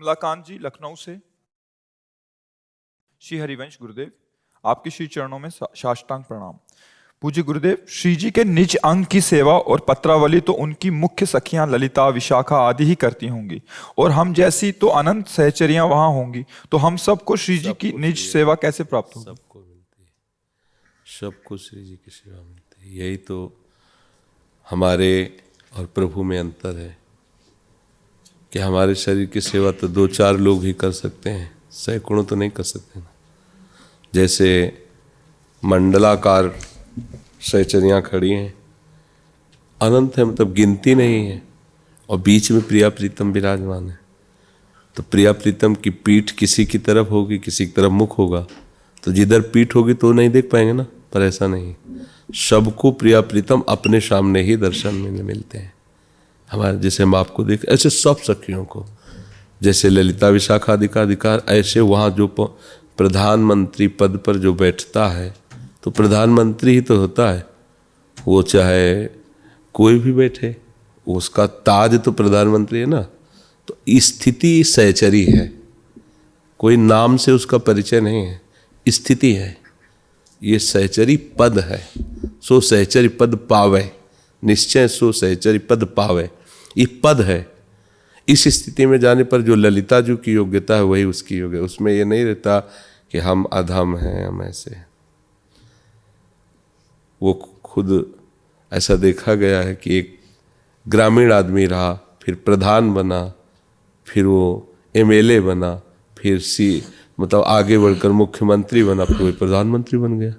कमलाकांत जी लखनऊ से। श्री हरिवंश गुरुदेव, आपके श्री चरणों में साष्टांग प्रणाम। पूज्य गुरुदेव, श्री जी के निज अंग की सेवा और पत्रावली तो उनकी मुख्य सखियां ललिता, विशाखा आदि ही करती होंगी, और हम जैसी तो अनंत सहचरियां वहां होंगी, तो हम सबको श्री जी की निज सेवा कैसे प्राप्त होगी? सबको मिलती है, सबको श्री जी की सेवा मिलती है। यही तो हमारे और प्रभु में अंतर है कि हमारे शरीर की सेवा तो 2-4 लोग भी कर सकते हैं, सैकड़ों तो नहीं कर सकते ना। जैसे मंडलाकार सहचरियाँ खड़ी हैं, अनंत है, मतलब गिनती नहीं है, और बीच में प्रिया प्रीतम विराजमान है। तो प्रिया प्रीतम की पीठ किसी की तरफ होगी, किसी की तरफ मुख होगा, तो जिधर पीठ होगी तो नहीं देख पाएंगे ना। पर ऐसा नहीं, सबको प्रिया प्रीतम अपने सामने ही दर्शन में मिलते हैं। हमारे जैसे हम आपको देख, ऐसे सब सखियों को, जैसे ललिता विशाखा आदि का अधिकार, ऐसे वहाँ जो प्रधानमंत्री पद पर जो बैठता है, तो प्रधानमंत्री ही तो होता है। वो चाहे कोई भी बैठे, उसका ताज तो प्रधानमंत्री है ना। तो स्थिति सहचरी है, कोई नाम से उसका परिचय नहीं है, स्थिति है। ये सहचरी पद है। सो सहचरी पद पावे, निश्चय सो सहचरी पद पावे, ये पद है। इस स्थिति में जाने पर जो ललिता जी की योग्यता है वही उसकी योग्यता। उसमें ये नहीं रहता कि हम अधम हैं, हम ऐसे। वो खुद ऐसा देखा गया है कि एक ग्रामीण आदमी रहा, फिर प्रधान बना, फिर वो एमएलए बना, फिर मतलब आगे बढ़कर मुख्यमंत्री बना, फिर वो प्रधानमंत्री बन गया।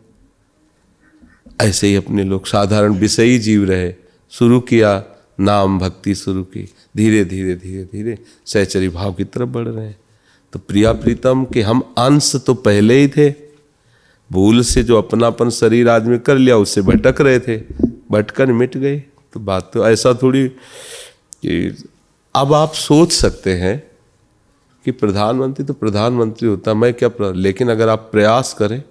ऐसे ही अपने लोग साधारण विषयी जीव रहे, शुरू किया नाम भक्ति शुरू की, धीरे धीरे धीरे धीरे सहचरी भाव की तरफ बढ़ रहे हैं। तो प्रिया प्रीतम के हम अंश तो पहले ही थे, भूल से जो अपनापन शरीर आदमी कर लिया उससे भटक रहे थे, भटकर मिट गए। तो बात तो ऐसा थोड़ी कि अब आप सोच सकते हैं कि प्रधानमंत्री तो प्रधानमंत्री होता, मैं क्या लेकिन अगर आप प्रयास करें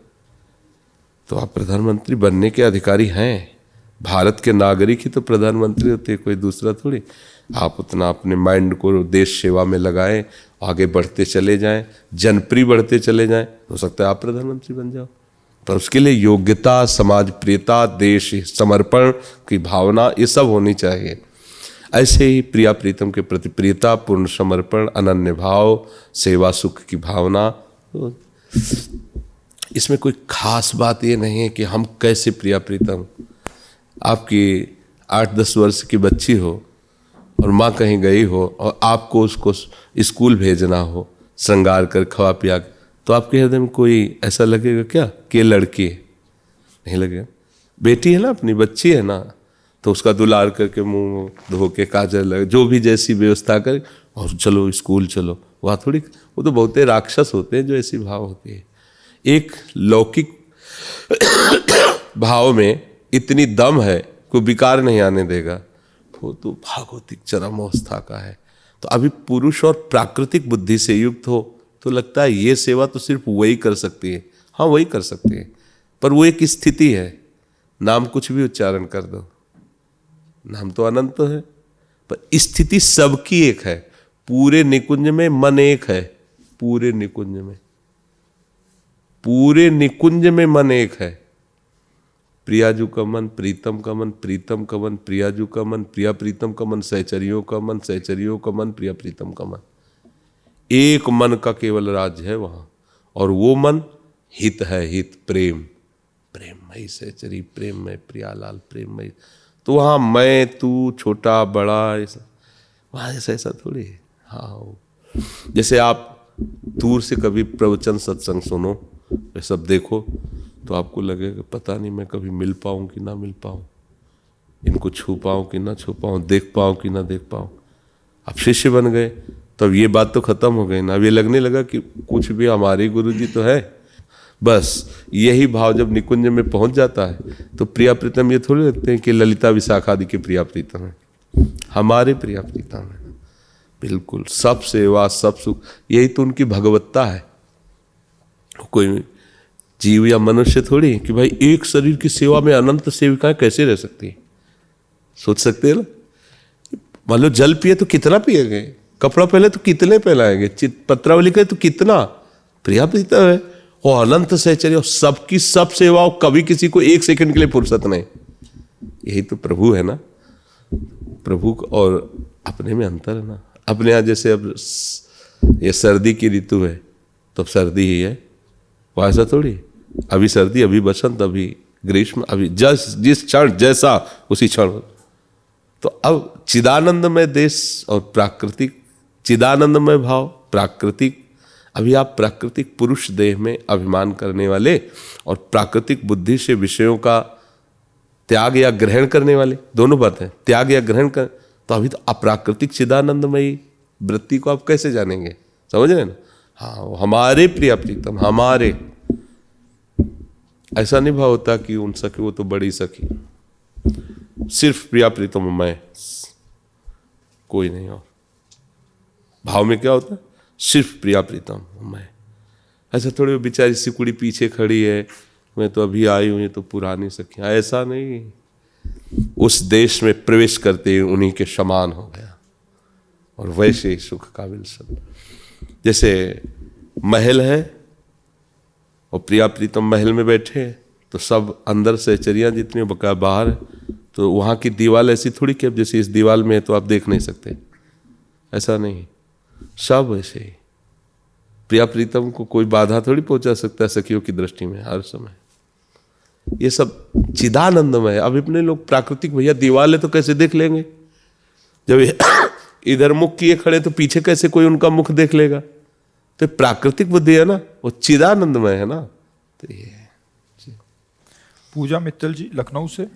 तो आप प्रधानमंत्री बनने के अधिकारी हैं। भारत के नागरिक ही तो प्रधानमंत्री होते हैं, कोई दूसरा थोड़ी। आप उतना अपने माइंड को देश सेवा में लगाएं, आगे बढ़ते चले जाएं, जनप्रिय बढ़ते चले जाएं, हो सकता है आप प्रधानमंत्री बन जाओ। पर उसके लिए योग्यता, समाज प्रियता, देश समर्पण की भावना, ये सब होनी चाहिए। ऐसे ही प्रिया प्रीतम के प्रति प्रियता, पूर्ण समर्पण, अनन्य भाव, सेवा सुख की भावना। तो इसमें कोई खास बात ये नहीं है कि हम कैसे प्रिया प्रीतम। आपकी 8-10 वर्ष की बच्ची हो और माँ कहीं गई हो और आपको उसको स्कूल भेजना हो, श्रृंगार कर खवा पिया, तो आपके हृदय में कोई ऐसा लगेगा क्या कि ये लड़की है? नहीं लगेगा। बेटी है ना, अपनी बच्ची है ना, तो उसका दुलार करके मुंह धो के काजल लगे, जो भी जैसी व्यवस्था कर, और चलो स्कूल चलो। वहाँ थोड़ी, वो तो बहुते राक्षस होते हैं जो ऐसी भाव होती है। एक लौकिक भाव में इतनी दम है, कोई विकार नहीं आने देगा, वो तो भागवतिक चरम अवस्था का है। तो अभी पुरुष और प्राकृतिक बुद्धि से युक्त हो तो लगता है ये सेवा तो सिर्फ वही कर सकती है। हाँ, वही कर सकती है, पर वो एक स्थिति है। नाम कुछ भी उच्चारण कर दो, नाम तो अनंत है, पर स्थिति सबकी एक है। पूरे निकुंज में मन एक है, पूरे निकुंज में, पूरे निकुंज में मन एक है। प्रियाजू का मन, प्रीतम का मन, प्रीतम का मन, प्रियाजू का मन, प्रिया प्रीतम का मन, सहचरियों का मन, सहचरियों का मन, प्रिया प्रीतम का मन। एक मन का केवल राज्य है वहां, और वो मन हित है, हित, प्रेम, प्रेममय सहचरी, प्रेममय प्रियालाल, प्रेममय। तो वहाँ मैं तू, छोटा बड़ा, ऐसा वहाँ ऐसा थोड़ी है। हाँ, जैसे आप दूर से कभी प्रवचन सत्संग सुनो, ये सब देखो, तो आपको लगेगा पता नहीं मैं कभी मिल पाऊँ कि ना मिल पाऊँ, इनको छू पाऊँ कि ना छू पाऊँ, देख पाऊँ कि ना देख पाऊँ। अब शिष्य बन गए तो अब ये बात तो खत्म हो गई ना। अब ये लगने लगा कि कुछ भी हमारे गुरु जी तो है। बस यही भाव जब निकुंज में पहुंच जाता है तो प्रिया प्रीतम ये थोड़ी लगते हैं कि ललिता विशाखा आदि के प्रिया प्रीतम है, हमारे प्रिया प्रीतम है। बिल्कुल सब सेवा, सब सुख, यही तो उनकी भगवत्ता है। कोई जीव या मनुष्य थोड़ी कि भाई एक शरीर की सेवा में अनंत सेविकाएं कैसे रह सकती हैं? सोच सकते हैं ना। मान लो जल पिए तो कितना पिएंगे, कपड़ा पहले तो कितने पहनाएंगे, पत्रावली का तो कितना प्रिया प्रीतम है, और अनंत सहचर्य और सबकी सब सेवाओं, कभी किसी को एक सेकंड के लिए फुर्सत नहीं। यही तो प्रभु है ना। प्रभु और अपने में अंतर है ना। अपने यहाँ जैसे अब ये सर्दी की ऋतु है तो अब सर्दी ही है, वहाँ ऐसा थोड़ी, अभी सर्दी, अभी बसंत, अभी ग्रीष्म, अभी जिस क्षण जैसा उसी क्षण। तो अब चिदानंदमय देश और प्राकृतिक, चिदानंदमय भाव, प्राकृतिक, अभी आप प्राकृतिक पुरुष देह में अभिमान करने वाले और प्राकृतिक बुद्धि से विषयों का त्याग या ग्रहण करने वाले, दोनों बात है, त्याग या ग्रहण कर, तो अभी तो अप्राकृतिक चिदानंदमयी वृत्ति को आप कैसे जानेंगे, समझ रहे हैं ना। हाँ, हमारे प्रिय प्रीतम, हमारे, ऐसा नहीं भाव होता कि उन सखी वो तो बड़ी सखी, सिर्फ प्रिया प्रीतम मैं, कोई नहीं। और भाव में क्या होता है, सिर्फ प्रिया प्रीतम मैं। ऐसा थोड़ी बेचारी सिकुड़ी पीछे खड़ी है, मैं तो अभी आई हूं, ये तो पुरानी सखियां, ऐसा नहीं। उस देश में प्रवेश करते ही उन्हीं के समान हो गया। और वैसे ही सुख का विलसन, जैसे महल है और प्रिया प्रीतम महल में बैठे हैं, तो सब अंदर से चरियाँ जितनी बका बाहर है, तो वहाँ की दीवार ऐसी थोड़ी कि अब जैसे इस दीवार में है तो आप देख नहीं सकते, ऐसा नहीं। सब ऐसे ही प्रिया प्रीतम को कोई बाधा थोड़ी पहुंचा सकता है सखियों की दृष्टि में हर समय। ये सब चिदानंदमय है। अब इतने लोग प्राकृतिक, भैया दीवार है तो कैसे देख लेंगे, जब इधर मुख किए खड़े तो पीछे कैसे कोई उनका मुख देख लेगा। तो प्राकृतिक बुद्धि है ना, वो चिदानंदमय है ना। तो ये पूजा मित्तल जी लखनऊ से।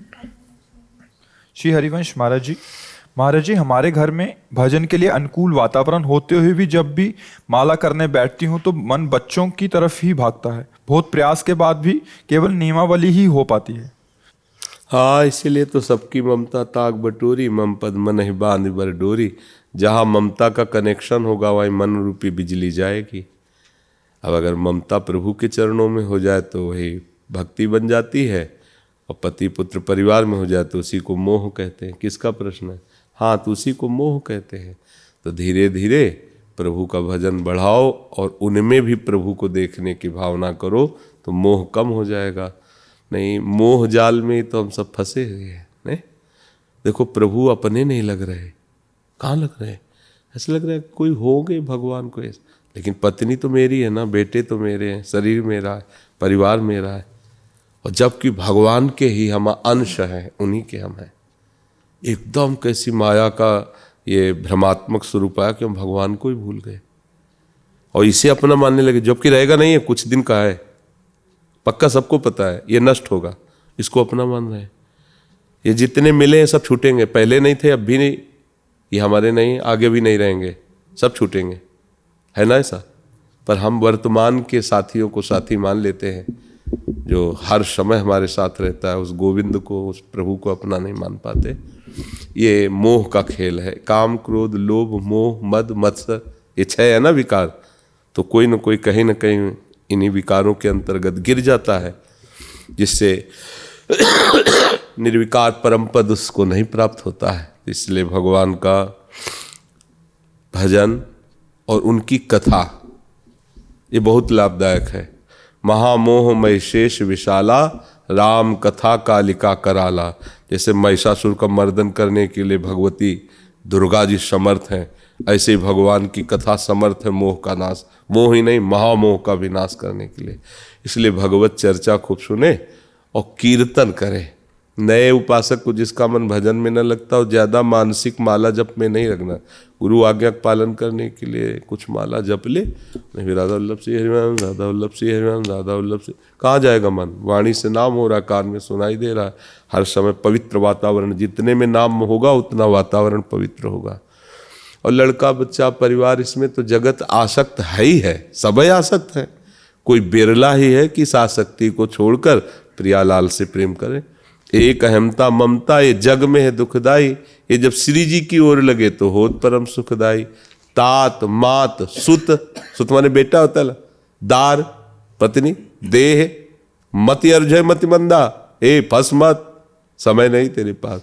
श्री हरिवंश महाराज जी हमारे घर में भजन के लिए अनुकूल वातावरण होते हुए भी जब भी माला करने बैठती हूँ तो मन बच्चों की तरफ ही भागता है। बहुत प्रयास के बाद भी केवल नियमावली ही हो पाती है। हाँ, इसीलिए तो सबकी ममता ताक बटोरी, मम पद मन ही बांध बर डोरी। जहाँ ममता का कनेक्शन होगा वहीं मन रूपी बिजली जाएगी। अब अगर ममता प्रभु के चरणों में हो जाए तो वही भक्ति बन जाती है, और पति पुत्र परिवार में हो जाए तो उसी को मोह कहते हैं। किसका प्रश्न है? हाँ, तो उसी को मोह कहते हैं। तो धीरे धीरे प्रभु का भजन बढ़ाओ और उनमें भी प्रभु को देखने की भावना करो तो मोह कम हो जाएगा। नहीं, मोह जाल में तो हम सब फंसे हुए हैं। नहीं, देखो प्रभु अपने नहीं लग रहे, कहाँ लग रहे हैं? ऐसा लग रहा है कोई होंगे भगवान को ऐसा, लेकिन पत्नी तो मेरी है ना, बेटे तो मेरे हैं, शरीर मेरा है, परिवार मेरा है। और जबकि भगवान के ही हम अंश हैं, उन्हीं के हम हैं। एकदम कैसी माया का ये भ्रमात्मक स्वरूप आया कि हम भगवान को ही भूल गए और इसे अपना मानने लगे, जबकि रहेगा नहीं है, कुछ दिन का है, पक्का सबको पता है ये नष्ट होगा, इसको अपना मान रहे हैं। ये जितने मिले हैं सब छूटेंगे, पहले नहीं थे, अब भी नहीं, ये हमारे नहीं, आगे भी नहीं रहेंगे, सब छूटेंगे, है ना ऐसा। पर हम वर्तमान के साथियों को साथी मान लेते हैं, जो हर समय हमारे साथ रहता है, उस गोविंद को, उस प्रभु को अपना नहीं मान पाते। ये मोह का खेल है। काम क्रोध लोभ मोह मद मत्सर, ये 6 है ना विकार, तो कोई न कोई कहीं ना कहीं इन्हीं विकारों के अंतर्गत गिर जाता है, जिससे निर्विकार परम पद उसको नहीं प्राप्त होता है। इसलिए भगवान का भजन और उनकी कथा ये बहुत लाभदायक है। महामोह महिषेष विशाला, राम कथा कालिका कराला। जैसे महिषासुर का मर्दन करने के लिए भगवती दुर्गा जी समर्थ हैं, ऐसे ही भगवान की कथा समर्थ है मोह का नाश, मोह ही नहीं महामोह का विनाश करने के लिए। इसलिए भगवत चर्चा खूब सुने और कीर्तन करें। नए उपासक को जिसका मन भजन में न लगता हो, ज़्यादा मानसिक माला जप में नहीं रखना। गुरु आज्ञा का पालन करने के लिए कुछ माला जप ले, नहीं राधा वल्लभ श्री हरिवंश, राधा वल्लभ श्री हरिवंश, राधा वल्लभ श्री, कहाँ जाएगा मन? वाणी से नाम हो रहा है, कान में सुनाई दे रहा है, हर समय पवित्र वातावरण, जितने में नाम होगा उतना वातावरण पवित्र होगा। और लड़का बच्चा परिवार, इसमें तो जगत आसक्त है ही है, सभी आसक्त है। कोई बिरला ही है कि इस आसक्ति को छोड़कर प्रियालाल से प्रेम करे। एक अहमता ममता ये जग में है दुखदाई, ये जब श्री जी की ओर लगे तो होत परम सुखदाई। तात मात सुत, सुत माने बेटा होता है, दार पत्नी, देह मति अर्जय मति मंदा, ए फंस मत, समय नहीं तेरे पास।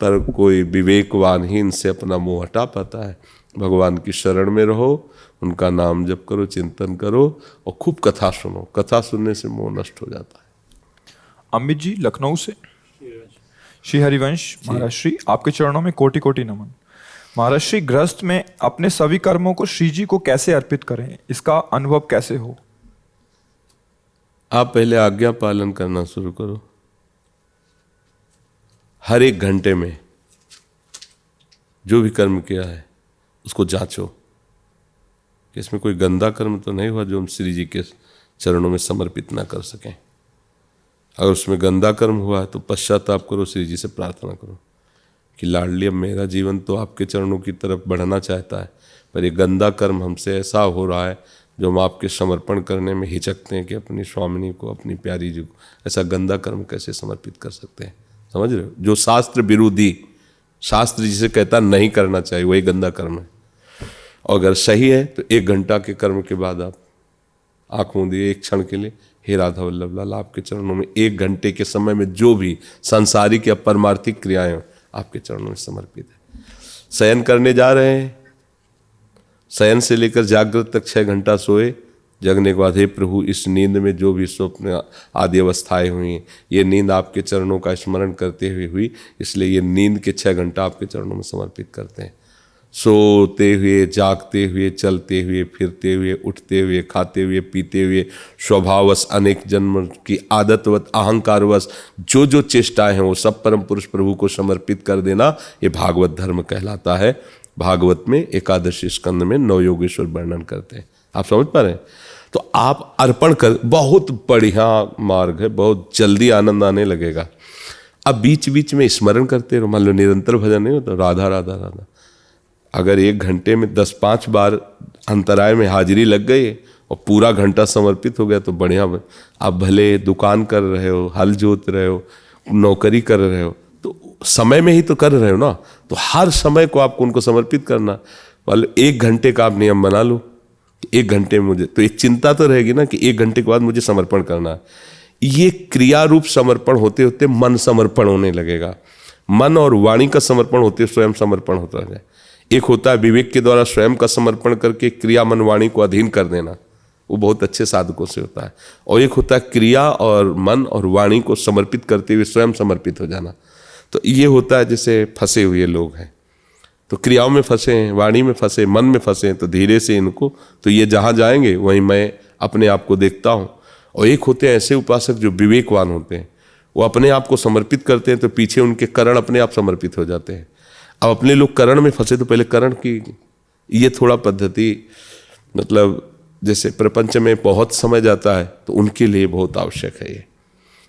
पर कोई विवेकवान ही इनसे अपना मुंह हटा पाता है। भगवान की शरण में रहो, उनका नाम जप करो, चिंतन करो और खूब कथा सुनो। कथा सुनने से मोह नष्ट हो जाता है। अमित जी लखनऊ से। श्री हरिवंश महाराज श्री, आपके चरणों में कोटि कोटि नमन। महाराज श्री, गृहस्थ में अपने सभी कर्मों को श्री जी को कैसे अर्पित करें, इसका अनुभव कैसे हो? आप पहले आज्ञा पालन करना शुरू करो। हर एक घंटे में जो भी कर्म किया है उसको जांचो कि इसमें कोई गंदा कर्म तो नहीं हुआ जो हम श्री जी के चरणों में समर्पित ना कर सकें। अगर उसमें गंदा कर्म हुआ है तो पश्चाताप करो, श्री जी से प्रार्थना करो कि लाडली, अब मेरा जीवन तो आपके चरणों की तरफ बढ़ना चाहता है, पर ये गंदा कर्म हमसे ऐसा हो रहा है जो हम आपके समर्पण करने में हिचकते हैं कि अपनी स्वामिनी को, अपनी प्यारी जी को ऐसा गंदा कर्म कैसे समर्पित कर सकते हैं। समझ रहे हो? जो शास्त्र विरोधी, शास्त्र जिसे कहता नहीं करना चाहिए, वही गंदा कर्म है। और अगर सही है तो 1 घंटा के कर्म के बाद आप आँख मूंदिए एक क्षण के लिए, हे राधा वल्लभ लाल, आपके चरणों में 1 घंटे के समय में जो भी सांसारिक या परमार्थिक क्रियाएं आपके चरणों में समर्पित है। शयन करने जा रहे हैं, शयन से लेकर जागृत तक 6 घंटा सोए, जगने के बाद हे प्रभु, इस नींद में जो भी स्वप्न आदि अवस्थाएं हुई, ये नींद आपके चरणों का स्मरण करते हुए हुई, इसलिए ये नींद के 6 घंटा आपके चरणों में समर्पित करते हैं। सोते हुए, जागते हुए, चलते हुए, फिरते हुए, उठते हुए, खाते हुए, पीते हुए, स्वभावश, अनेक जन्म की आदतवत, अहंकारवश जो जो चेष्टाएं हैं वो सब परम पुरुष प्रभु को समर्पित कर देना, ये भागवत धर्म कहलाता है। भागवत में 11 स्कंद में 9 योगेश्वर वर्णन करते हैं। आप समझ पा रहे हैं? तो आप अर्पण कर, बहुत बढ़िया मार्ग है, बहुत जल्दी आनंद आने लगेगा। अब बीच बीच में स्मरण करते रहो। मान लो निरंतर भजन नहीं होता, राधा राधा राधा, अगर 1 घंटे में 10-5 बार अंतराय में हाजिरी लग गई और पूरा घंटा समर्पित हो गया तो बढ़िया। आप भले दुकान कर रहे हो, हल जोत रहे हो, नौकरी कर रहे हो, तो समय में ही तो कर रहे हो ना, तो हर समय को आपको उनको समर्पित करना। मतलब 1 घंटे का आप नियम बना लो, 1 घंटे में मुझे, तो एक चिंता तो रहेगी ना कि 1 घंटे के बाद मुझे समर्पण करना है। ये क्रिया रूप समर्पण होते होते मन समर्पण होने लगेगा। मन और वाणी का समर्पण होते स्वयं समर्पण होता है। एक होता है विवेक के द्वारा स्वयं का समर्पण करके क्रिया मन वाणी को अधीन कर देना, वो बहुत अच्छे साधकों से होता है। और एक होता है क्रिया और मन और वाणी को समर्पित करते हुए स्वयं समर्पित हो जाना। तो ये होता है जैसे फंसे हुए लोग हैं, तो क्रियाओं में फंसे हैं, वाणी में फंसे, मन में फंसे हैं, तो धीरे से इनको, तो ये जहाँ जाएंगे वहीं मैं अपने आप को देखता हूँ। और एक होते हैं ऐसे उपासक जो विवेकवान होते हैं, वो अपने आप को समर्पित करते हैं तो पीछे उनके करण अपने आप समर्पित हो जाते हैं। अब अपने लोग करण में फंसे तो पहले करण की, ये थोड़ा पद्धति, मतलब जैसे प्रपंच में बहुत समय जाता है तो उनके लिए बहुत आवश्यक है ये।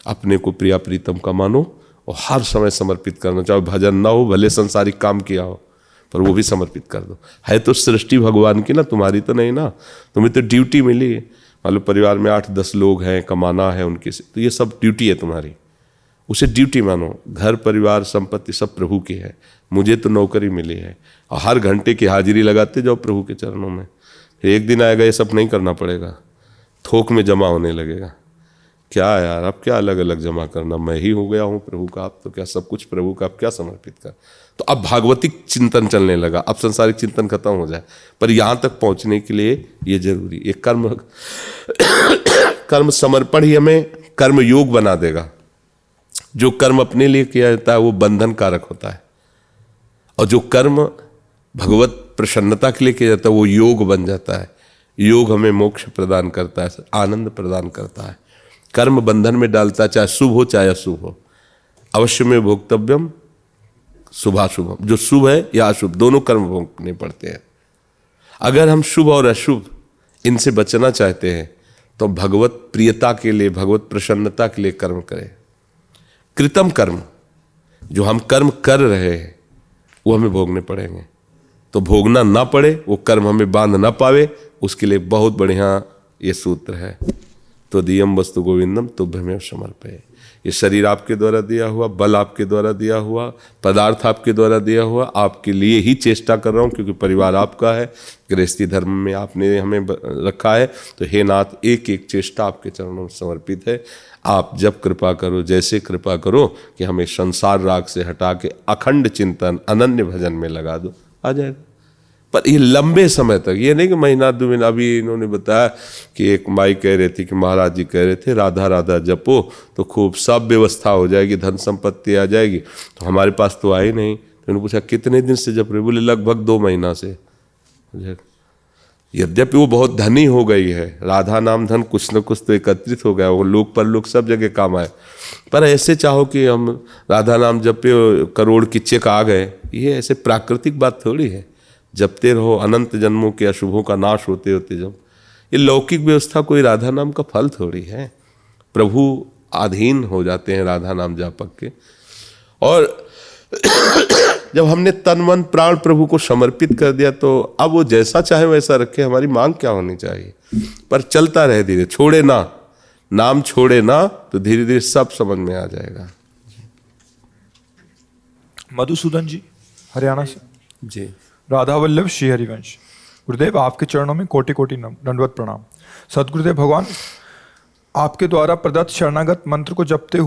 अपने को प्रिया प्रीतम का मानो और हर समय समर्पित करना, चाहे भजन ना हो, भले संसारिक काम किया हो, पर वो भी समर्पित कर दो। है तो सृष्टि भगवान की ना, तुम्हारी तो नहीं ना, तुम्हें तो ड्यूटी मिली है। मान लो परिवार में 8-10 लोग हैं, कमाना है उनके से, तो ये सब ड्यूटी है तुम्हारी, उसे ड्यूटी मानो। घर परिवार संपत्ति सब प्रभु की है, मुझे तो नौकरी मिली है। और हर घंटे की हाजिरी लगाते जाओ प्रभु के चरणों में। फिर एक दिन आएगा ये सब नहीं करना पड़ेगा, थोक में जमा होने लगेगा। क्या यार, अब क्या अलग अलग जमा करना, मैं ही हो गया हूँ प्रभु का, आप तो क्या सब कुछ प्रभु का, आप क्या समर्पित कर। तो अब भागवतिक चिंतन चलने लगा, अब संसारिक चिंतन खत्म हो जाए। पर यहाँ तक पहुँचने के लिए ये जरूरी, एक कर्म समर्पण ही हमें कर्म योग बना देगा। जो कर्म अपने लिए किया जाता है वो बंधन कारक होता है, और जो कर्म भगवत प्रसन्नता के लिए किया जाता है वो योग बन जाता है। योग हमें मोक्ष प्रदान करता है, आनंद प्रदान करता है। कर्म बंधन में डालता है, चाहे शुभ हो चाहे अशुभ हो। अवश्य में भोक्तव्यम शुभाशुभम, जो शुभ है या अशुभ दोनों कर्म भोगने पड़ते हैं। अगर हम शुभ और अशुभ इनसे बचना चाहते हैं तो भगवत प्रियता के लिए, भगवत प्रसन्नता के लिए कर्म करें। कृतम कर्म, जो हम कर्म कर रहे हैं वो हमें भोगने पड़ेंगे। तो भोगना ना पड़े, वो कर्म हमें बांध ना पावे, उसके लिए बहुत बढ़िया ये सूत्र है। तो दियम वस्तु गोविंदम तुभ्यमेव समर्पये। ये शरीर आपके द्वारा दिया हुआ, बल आपके द्वारा दिया हुआ, पदार्थ आपके द्वारा दिया हुआ, आपके लिए ही चेष्टा कर रहा हूँ, क्योंकि परिवार आपका है, गृहस्थी धर्म में आपने हमें रखा है। तो हे नाथ, एक एक चेष्टा आपके चरणों में समर्पित है। आप जब कृपा करो, जैसे कृपा करो कि हमें संसार राग से हटा के अखंड चिंतन, अनन्य भजन में लगा दो, आ जाएगा। पर ये लंबे समय तक, ये नहीं कि महीना 2 महीना। अभी इन्होंने बताया कि एक माई कह रहे थे कि महाराज जी कह रहे थे राधा राधा जपो तो खूब सब व्यवस्था हो जाएगी, धन संपत्ति आ जाएगी। तो हमारे पास तो आई नहीं। तो उन्होंने पूछा कितने दिन से जप रहे? बोले लगभग 2 महीना से। यद्यपि वो बहुत धनी हो गई है, राधा नाम धन कुछ न कुछ तो एकत्रित हो गया, वो लोक पर लोक सब जगह काम आए, पर ऐसे चाहो कि हम राधा नाम जपे करोड़ की चेक आ गए, ये ऐसे प्राकृतिक बात थोड़ी है। जपते रहो अनंत जन्मों के अशुभों का नाश होते होते जब, ये लौकिक व्यवस्था कोई राधा नाम का फल थोड़ी है। प्रभु अधीन हो जाते हैं राधा नाम जापक के। और जब हमने तन मन प्राण प्रभु को समर्पित कर दिया तो अब वो जैसा चाहे वैसा रखे, हमारी मांग क्या होनी चाहिए। पर चलता रहे धीरे, छोड़े ना, नाम छोड़े ना, तो धीरे धीरे सब समझ में आ जाएगा। मधुसूदन जी हरियाणा से जी, राधा वल्लभ श्री हरिवंश। गुरुदेव आपके चरणों में कोटि कोटि दंडवत प्रणाम। सदगुरुदेव भगवान, आपके द्वारा प्रदत्त शरणागत मंत्र को जपते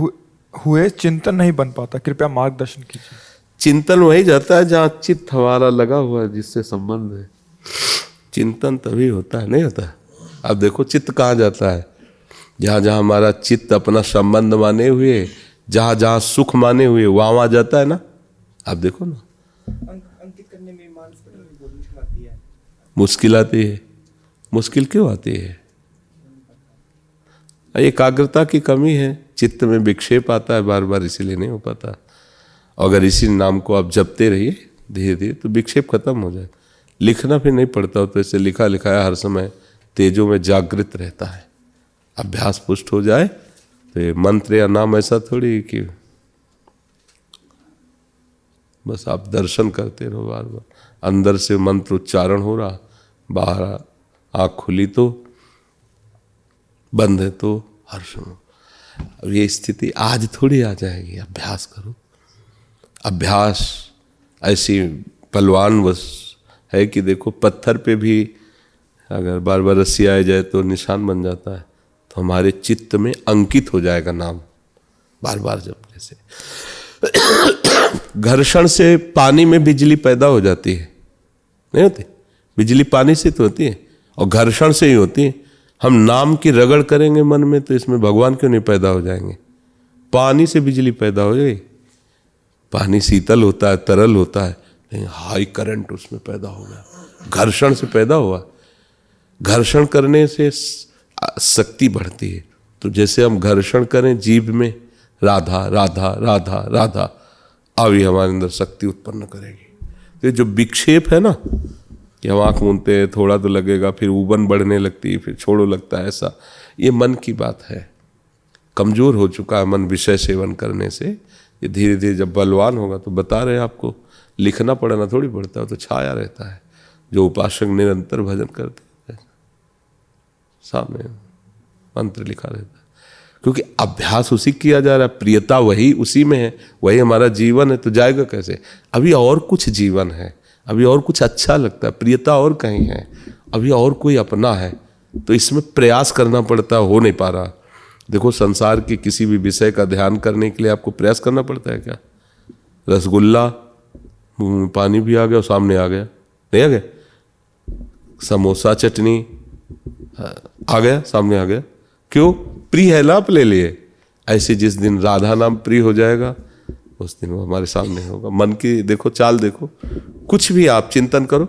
हुए चिंतन नहीं बन पाता, कृपया मार्गदर्शन कीजिए। चिंतन वही जाता है जहाँ चित्त हमारा लगा हुआ है, जिससे संबंध है। चिंतन तभी होता है, नहीं होता। अब देखो चित्त कहाँ जाता है? जहाँ जहाँ हमारा चित्त अपना संबंध माने हुए, जहाँ जहाँ सुख माने हुए, वहाँ वहाँ जाता है ना। आप देखो ना, अंकित करने में मानस पटल में बहुत मुश्किल आती है। मुश्किल आती है। मुश्किल क्यों आती है? एकाग्रता की कमी है, चित्त में विक्षेप आता है बार बार, इसीलिए नहीं हो पाता। अगर इसी नाम को आप जपते रहिए धीरे धीरे तो विक्षेप खत्म हो जाए। लिखना फिर नहीं पड़ता हो, तो इसे लिखा लिखाया हर समय तेजों में जागृत रहता है। अभ्यास पुष्ट हो जाए तो ये मंत्र या नाम ऐसा थोड़ी कि बस आप दर्शन करते रहो बार बार, अंदर से मंत्र उच्चारण हो रहा, बाहर आँख खुली तो बंद है तो हर्ष हो। अब ये स्थिति आज थोड़ी आ जाएगी, अभ्यास करो। अभ्यास ऐसी पलवान बस है कि देखो पत्थर पे भी अगर बार बार रस्सी आ जाए तो निशान बन जाता है। तो हमारे चित्त में अंकित हो जाएगा नाम बार बार जब, जैसे घर्षण से पानी में बिजली पैदा हो जाती है, नहीं होती? बिजली पानी से तो होती है और घर्षण से ही होती है। हम नाम की रगड़ करेंगे मन में तो इसमें भगवान क्यों नहीं पैदा हो जाएंगे? पानी से बिजली पैदा हो जाएगी। पानी शीतल होता है, तरल होता है, लेकिन हाई करंट उसमें पैदा हो गया, घर्षण से पैदा हुआ। घर्षण करने से शक्ति बढ़ती है। तो जैसे हम घर्षण करें जीभ में, राधा राधा राधा राधा, अभी हमारे अंदर शक्ति उत्पन्न करेगी। तो जो विक्षेप है ना, कि हम आँख मूंदते हैं, थोड़ा तो लगेगा, फिर उबन बढ़ने लगती है, फिर छोड़ो लगता है, ऐसा ये मन की बात है। कमजोर हो चुका है मन विषय सेवन करने से। ये धीरे धीरे जब बलवान होगा तो बता रहे आपको, लिखना पढ़ना थोड़ी पड़ता है, तो छाया रहता है। जो उपासक निरंतर भजन करते हैं सामने मंत्र लिखा रहता है, क्योंकि अभ्यास उसी किया जा रहा है, प्रियता वही उसी में है, वही हमारा जीवन है। तो जाएगा कैसे? अभी और कुछ जीवन है, अभी और कुछ अच्छा लगता है, प्रियता और कहीं है, अभी और कोई अपना है। तो इसमें प्रयास करना पड़ता है, हो नहीं पा रहा। देखो संसार के किसी भी विषय का ध्यान करने के लिए आपको प्रयास करना पड़ता है क्या? रसगुल्ला मुंह में पानी भी आ गया और सामने आ गया, नहीं आ गया? समोसा चटनी आ गया, सामने आ गया, क्यों? प्रिय है ना अपने लिए। ऐसे जिस दिन राधा नाम प्रिय हो जाएगा उस दिन वो हमारे सामने होगा। मन की देखो चाल, देखो कुछ भी आप चिंतन करो,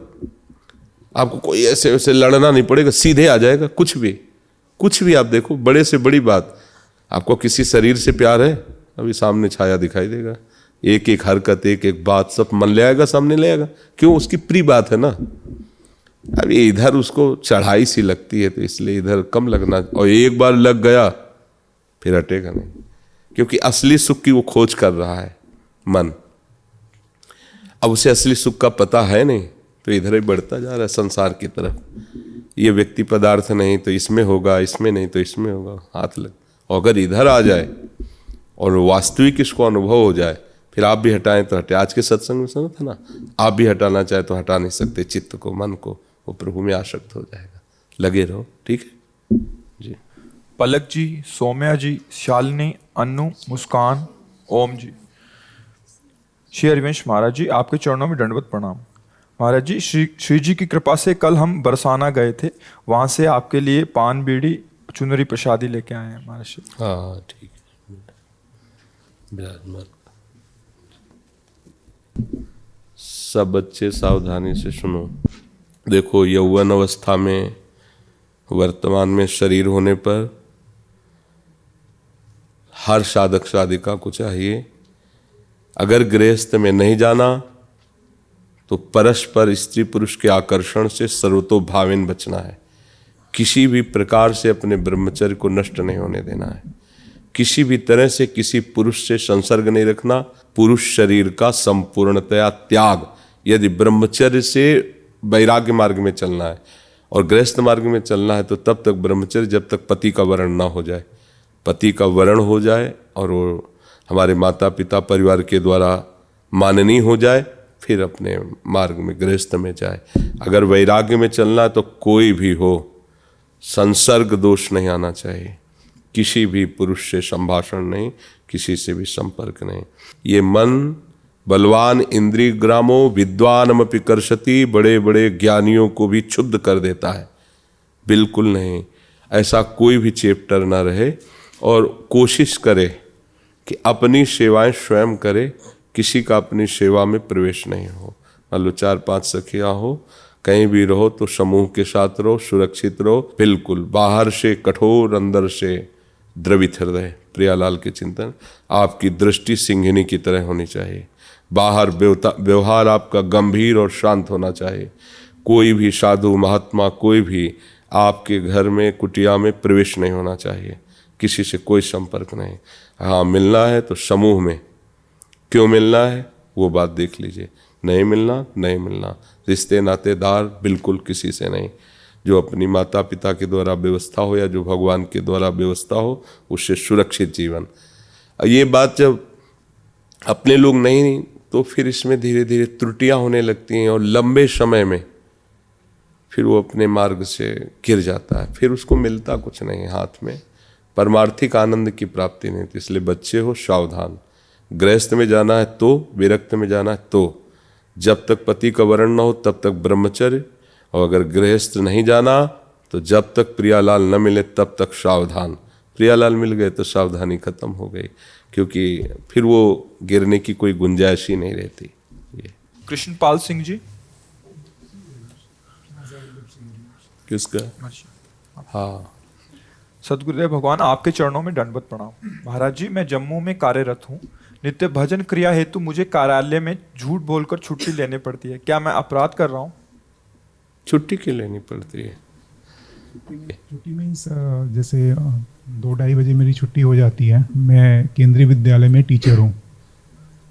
आपको कोई ऐसे वैसे लड़ना नहीं पड़ेगा, सीधे आ जाएगा। कुछ भी आप देखो, बड़े से बड़ी बात, आपको किसी शरीर से प्यार है, अभी सामने छाया दिखाई देगा। एक एक हरकत, एक एक बात सब मन ले आएगा, सामने ले आएगा। क्यों? उसकी प्रिय बात है ना। अब ये इधर उसको चढ़ाई सी लगती है तो इसलिए इधर कम लगना, और एक बार लग गया फिर हटेगा नहीं, क्योंकि असली सुख की वो खोज कर रहा है मन। अब उसे असली सुख का पता है नहीं, तो इधर ही बढ़ता जा रहा है संसार की तरफ। ये व्यक्ति पदार्थ नहीं तो इसमें होगा, इसमें नहीं तो इसमें होगा, हाथ लग। और अगर इधर आ जाए और वास्तविक इसको अनुभव हो जाए, फिर आप भी हटाएं तो हटे। आज के सत्संग में सुना था ना, आप भी हटाना चाहे तो हटा नहीं सकते चित्त को, मन को, वो प्रभु में आसक्त हो जाएगा। लगे रहो, ठीक है जी। पलक जी, सौम्या जी, शालिनी, अन्नू, मुस्कान, ओम जी। श्री हरिवंश महाराज जी, आपके चरणों में दंडवत प्रणाम। महाराज जी, श्री जी की कृपा से कल हम बरसाना गए थे, वहां से आपके लिए पान बीड़ी चुनरी प्रसादी लेके आए हैं महाराज जी। हाँ ठीक है, विराजमान। सब बच्चे सावधानी से सुनो। देखो, यौवन अवस्था में वर्तमान में शरीर होने पर हर साधक साधिका को चाहिए, अगर गृहस्थ में नहीं जाना तो परस्पर स्त्री पुरुष के आकर्षण से सर्वतोभावेन बचना है। किसी भी प्रकार से अपने ब्रह्मचर्य को नष्ट नहीं होने देना है। किसी भी तरह से किसी पुरुष से संसर्ग नहीं रखना। पुरुष शरीर का संपूर्णतया त्याग, यदि ब्रह्मचर्य से वैराग्य मार्ग में चलना है और गृहस्थ मार्ग में चलना है तो तब तक ब्रह्मचर्य, जब तक पति का वरण ना हो जाए। पति का वरण हो जाए और वो हमारे माता पिता परिवार के द्वारा माननीय हो जाए, फिर अपने मार्ग में गृहस्थ में जाए। अगर वैराग्य में चलना है तो कोई भी हो, संसर्ग दोष नहीं आना चाहिए। किसी भी पुरुष से संभाषण नहीं, किसी से भी संपर्क नहीं। ये मन बलवान इंद्रिय ग्रामो विद्वानमपि कर्षति, बड़े बड़े ज्ञानियों को भी क्षुब्ध कर देता है। बिल्कुल नहीं, ऐसा कोई भी चैप्टर ना रहे और कोशिश करे कि अपनी सेवाएं स्वयं करे, किसी का अपनी सेवा में प्रवेश नहीं हो। मान लो 4-5 सखियां हो, कहीं भी रहो तो समूह के साथ रहो, सुरक्षित रहो। बिल्कुल बाहर से कठोर, अंदर से द्रवित हृदय। प्रियालाल के चिंतन, आपकी दृष्टि सिंहिनी की तरह होनी चाहिए। बाहर व्यवहार आपका गंभीर और शांत होना चाहिए। कोई भी साधु महात्मा, कोई भी आपके घर में कुटिया में प्रवेश नहीं होना चाहिए। किसी से कोई संपर्क नहीं। हाँ, मिलना है तो समूह में। क्यों मिलना है वो बात देख लीजिए। नहीं मिलना, नहीं मिलना। रिश्ते नातेदार बिल्कुल किसी से नहीं। जो अपनी माता पिता के द्वारा व्यवस्था हो या जो भगवान के द्वारा व्यवस्था हो, उससे सुरक्षित जीवन। ये बात जब अपने लोग नहीं तो फिर इसमें धीरे धीरे त्रुटियां होने लगती हैं और लंबे समय में फिर वो अपने मार्ग से गिर जाता है। फिर उसको मिलता कुछ नहीं हाथ में, परमार्थिक आनंद की प्राप्ति नहीं। तो इसलिए बच्चे हो सावधान। गृहस्थ में जाना है तो, विरक्त में जाना है तो, जब तक पति का वरण न हो तब तक ब्रह्मचर्य, और अगर गृहस्थ नहीं जाना तो जब तक प्रियालाल न मिले तब तक सावधान। प्रियालाल मिल गए तो सावधानी खत्म हो गई, क्योंकि फिर वो गिरने की कोई गुंजाइश ही नहीं रहती। ये कृष्णपाल सिंह जी, किसका? हाँ, सदगुरुदेव भगवान, आपके चरणों में दंडवत प्रणाम। महाराज जी, मैं जम्मू में कार्यरत हूँ। नित्य भजन क्रिया हेतु मुझे कार्यालय में झूठ बोलकर छुट्टी लेनी पड़ती है। क्या मैं अपराध कर रहा हूँ? छुट्टी क्यों लेनी पड़ती है? छुट्टी मीन्स जैसे 2-2:30 बजे मेरी छुट्टी हो जाती है। मैं केंद्रीय विद्यालय में टीचर हूँ,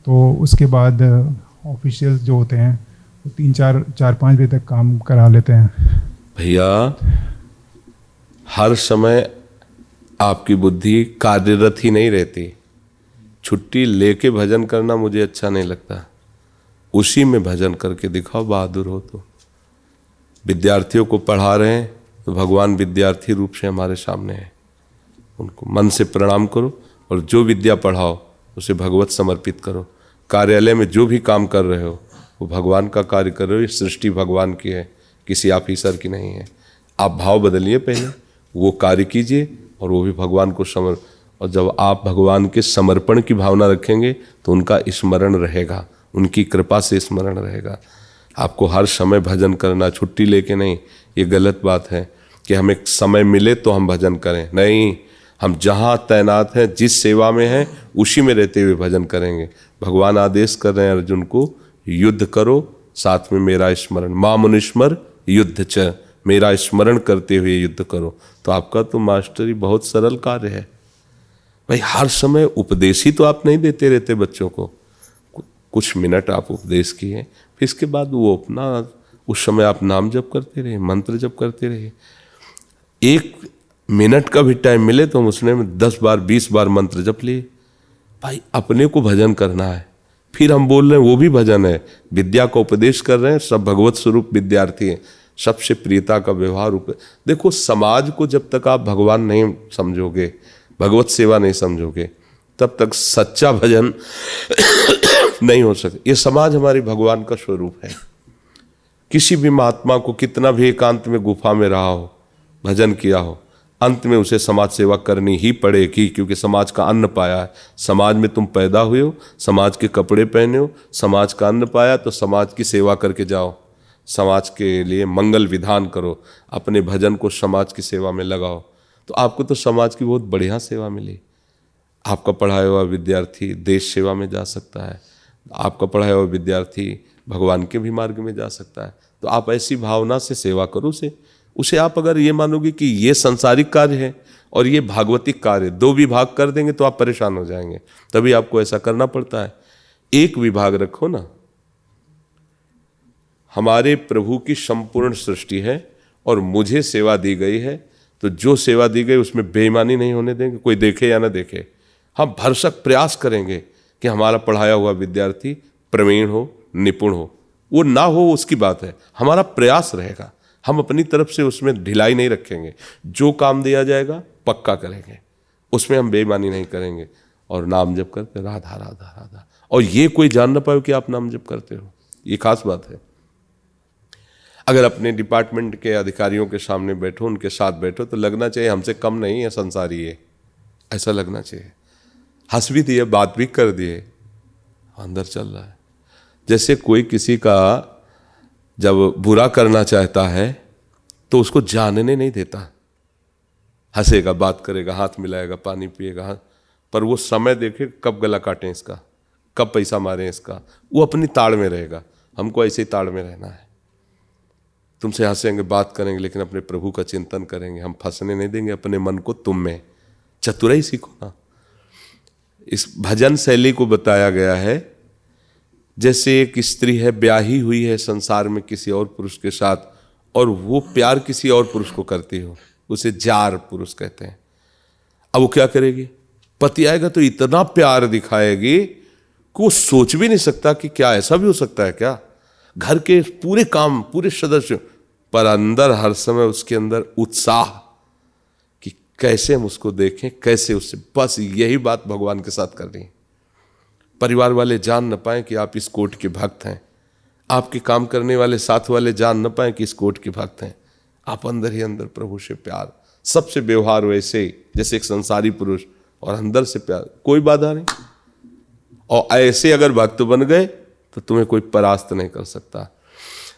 तो उसके बाद ऑफिशियल जो होते हैं वो 3-4-5 बजे तक काम करा लेते हैं। भैया, हर समय आपकी बुद्धि कार्यरत ही नहीं रहती। छुट्टी लेके भजन करना मुझे अच्छा नहीं लगता। उसी में भजन करके दिखाओ, बहादुर हो तो। विद्यार्थियों को पढ़ा रहे हैं तो भगवान विद्यार्थी रूप से हमारे सामने है। उनको मन से प्रणाम करो और जो विद्या पढ़ाओ उसे भगवत समर्पित करो। कार्यालय में जो भी काम कर रहे हो वो भगवान का कार्य कर रहे हो। ये सृष्टि भगवान की है, किसी ऑफिसर की नहीं है। आप भाव बदलिए, पहले वो कार्य कीजिए और वो भी भगवान को और जब आप भगवान के समर्पण की भावना रखेंगे तो उनका स्मरण रहेगा, उनकी कृपा से स्मरण रहेगा। आपको हर समय भजन करना, छुट्टी लेके नहीं। ये गलत बात है कि हमें समय मिले तो हम भजन करें। नहीं, हम जहाँ तैनात हैं, जिस सेवा में हैं, उसी में रहते हुए भजन करेंगे। भगवान आदेश कर रहे हैं अर्जुन को, युद्ध करो, साथ में मेरा स्मरण। मां मुनिस्मर युद्ध च, मेरा स्मरण करते हुए युद्ध करो। तो आपका तो मास्टरी बहुत सरल कार्य है भाई। हर समय उपदेश ही तो आप नहीं देते रहते बच्चों को। कुछ मिनट आप उपदेश किए, फिर इसके बाद वो अपना उस समय आप नाम जप करते रहे, मंत्र जप करते रहे। 1 मिनट का भी टाइम मिले तो हम उसने 10 बार 20 बार मंत्र जप लिए। भाई, अपने को भजन करना है। फिर हम बोल रहे हैं वो भी भजन है। विद्या का उपदेश कर रहे हैं, सब भगवत स्वरूप विद्यार्थी हैं। सबसे प्रियता का व्यवहार। देखो, समाज को जब तक आप भगवान नहीं समझोगे, भगवत सेवा नहीं समझोगे, तब तक सच्चा भजन नहीं हो सकता। ये समाज हमारी भगवान का स्वरूप है। किसी भी महात्मा को कितना भी एकांत में गुफा में रहा हो, भजन किया हो, अंत में उसे समाज सेवा करनी ही पड़ेगी, क्योंकि समाज का अन्न पाया है। समाज में तुम पैदा हुए हो, समाज के कपड़े पहने हो, समाज का अन्न पाया, तो समाज की सेवा करके जाओ, समाज के लिए मंगल विधान करो, अपने भजन को समाज की सेवा में लगाओ, तो आपको तो समाज की बहुत बढ़िया सेवा मिली। आपका पढ़ाया हुआ विद्यार्थी देश सेवा में जा सकता है, आपका पढ़ाया हुआ विद्यार्थी भगवान के भी मार्ग में जा सकता है। तो आप ऐसी भावना से सेवा करो उसे आप अगर ये मानोगे कि ये संसारिक कार्य है और ये भागवतिक कार्य, दो विभाग कर देंगे तो आप परेशान हो जाएंगे। तभी आपको ऐसा करना पड़ता है। एक विभाग रखो ना, हमारे प्रभु की संपूर्ण सृष्टि है और मुझे सेवा दी गई है, तो जो सेवा दी गई उसमें बेईमानी नहीं होने देंगे, कोई देखे या ना देखे। हम भरसक प्रयास करेंगे कि हमारा पढ़ाया हुआ विद्यार्थी प्रवीण हो, निपुण हो, वो ना हो उसकी बात है, हमारा प्रयास रहेगा। हम अपनी तरफ से उसमें ढिलाई नहीं रखेंगे, जो काम दिया जाएगा पक्का करेंगे, उसमें हम बेईमानी नहीं करेंगे। और नाम जप करते राधा राधा राधा, और ये कोई जान ना पाए कि आप नाम जप करते हो, ये खास बात है। अगर अपने डिपार्टमेंट के अधिकारियों के सामने बैठो, उनके साथ बैठो, तो लगना चाहिए हमसे कम नहीं है संसारी है, ऐसा लगना चाहिए। हंस भी दिए, बात भी कर दिए, अंदर चल रहा है। जैसे कोई किसी का जब बुरा करना चाहता है तो उसको जानने नहीं देता, हंसेगा, बात करेगा, हाथ मिलाएगा, पानी पिएगा, पर वो समय देखे कब गला काटें इसका, कब पैसा मारें इसका, वो अपनी ताड़ में रहेगा। हमको ऐसे ही ताड़ में रहना है। तुमसे हंसेंगे, बात करेंगे, लेकिन अपने प्रभु का चिंतन करेंगे। हम फंसने नहीं देंगे अपने मन को तुम में। चतुराई सीखो ना। इस भजन शैली को बताया गया है जैसे एक स्त्री है, ब्याही हुई है संसार में किसी और पुरुष के साथ, और वो प्यार किसी और पुरुष को करती हो, उसे जार पुरुष कहते हैं। अब वो क्या करेगी? पति आएगा तो इतना प्यार दिखाएगी कि वो सोच भी नहीं सकता कि क्या ऐसा भी हो सकता है क्या, घर के पूरे काम, पूरे सदस्य, पर अंदर हर समय उसके अंदर उत्साह कि कैसे हम उसको देखें, कैसे उससे, बस यही बात भगवान के साथ कर रही है। परिवार वाले जान न पाए कि आप इस कोट के भक्त हैं, आपके काम करने वाले साथ वाले जान न पाए कि इस कोट के भक्त हैं। आप अंदर ही अंदर प्रभु से प्यार, सबसे व्यवहार वैसे जैसे एक संसारी पुरुष, और अंदर से प्यार, कोई बाधा नहीं। और ऐसे अगर भक्त बन गए तो तुम्हें कोई परास्त नहीं कर सकता।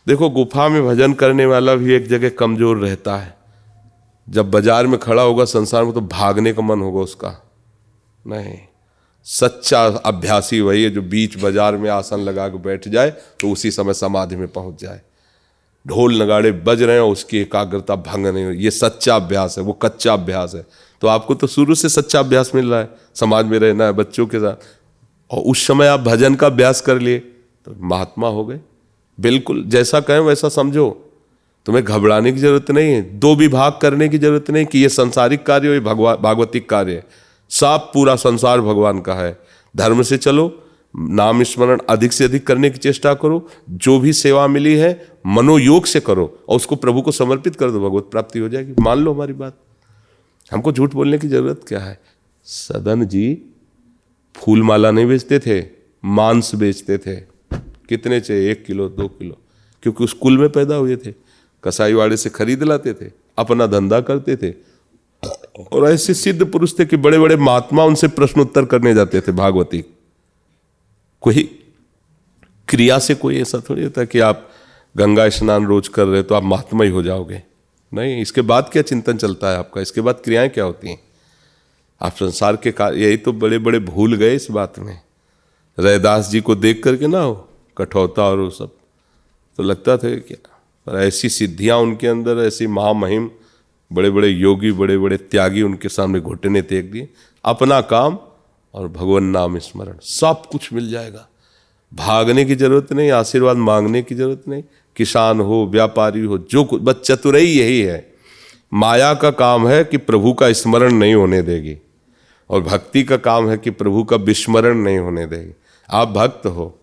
देखो, गुफा में भजन करने वाला भी एक जगह कमजोर रहता है। जब बाजार में खड़ा होगा संसार में तो भागने का मन होगा उसका, नहीं। सच्चा अभ्यासी वही है जो बीच बाजार में आसन लगा के बैठ जाए तो उसी समय समाधि में पहुंच जाए। ढोल नगाड़े बज रहे हैं, उसकी एकाग्रता भंग नहीं हो, ये सच्चा अभ्यास है, वो कच्चा अभ्यास है। तो आपको तो शुरू से सच्चा अभ्यास मिल रहा है, समाज में रहना है, बच्चों के साथ, और उस समय आप भजन का अभ्यास कर लिए तो महात्मा हो गए। बिल्कुल जैसा कहें वैसा समझो, तुम्हें घबराने की जरूरत नहीं है, दो विभाग करने की जरूरत नहीं कि ये संसारिक कार्य हो, ये भागवतिक कार्य है। सब पूरा संसार भगवान का है। धर्म से चलो, नाम स्मरण अधिक से अधिक करने की चेष्टा करो, जो भी सेवा मिली है मनोयोग से करो और उसको प्रभु को समर्पित कर दो, भगवत प्राप्ति हो जाएगी। मान लो हमारी बात, हमको झूठ बोलने की जरूरत क्या है। सदन जी फूल माला नहीं बेचते थे, मांस बेचते थे। कितने चाहिए? 1 किलो 2 किलो, क्योंकि उस कुल में पैदा हुए थे। कसाईवाड़े से खरीद लाते थे, अपना धंधा करते थे, और ऐसे सिद्ध पुरुष थे कि बड़े बड़े महात्मा उनसे प्रश्न उत्तर करने जाते थे भागवती। कोई क्रिया से कोई ऐसा थोड़ी होता कि आप गंगा स्नान रोज कर रहे तो आप महात्मा ही हो जाओगे, नहीं। इसके बाद क्या चिंतन चलता है आपका, इसके बाद क्रियाएं क्या होती हैं? आप संसार के कार्य, यही तो बड़े बड़े भूल गए इस बात में। रैदास जी को देख करके ना हो कठौता और वो सब, तो लगता था क्या, पर ऐसी सिद्धियां उनके अंदर, ऐसी महामहिम, बड़े बड़े योगी, बड़े बड़े त्यागी उनके सामने घुटने टेक दिए। अपना काम और भगवान नाम स्मरण, सब कुछ मिल जाएगा। भागने की जरूरत नहीं, आशीर्वाद मांगने की जरूरत नहीं। किसान हो, व्यापारी हो, जो कुछ, बस चतुराई यही है। माया का काम है कि प्रभु का स्मरण नहीं होने देगी, और भक्ति का काम है कि प्रभु का विस्मरण नहीं होने देगी। आप भक्त हो,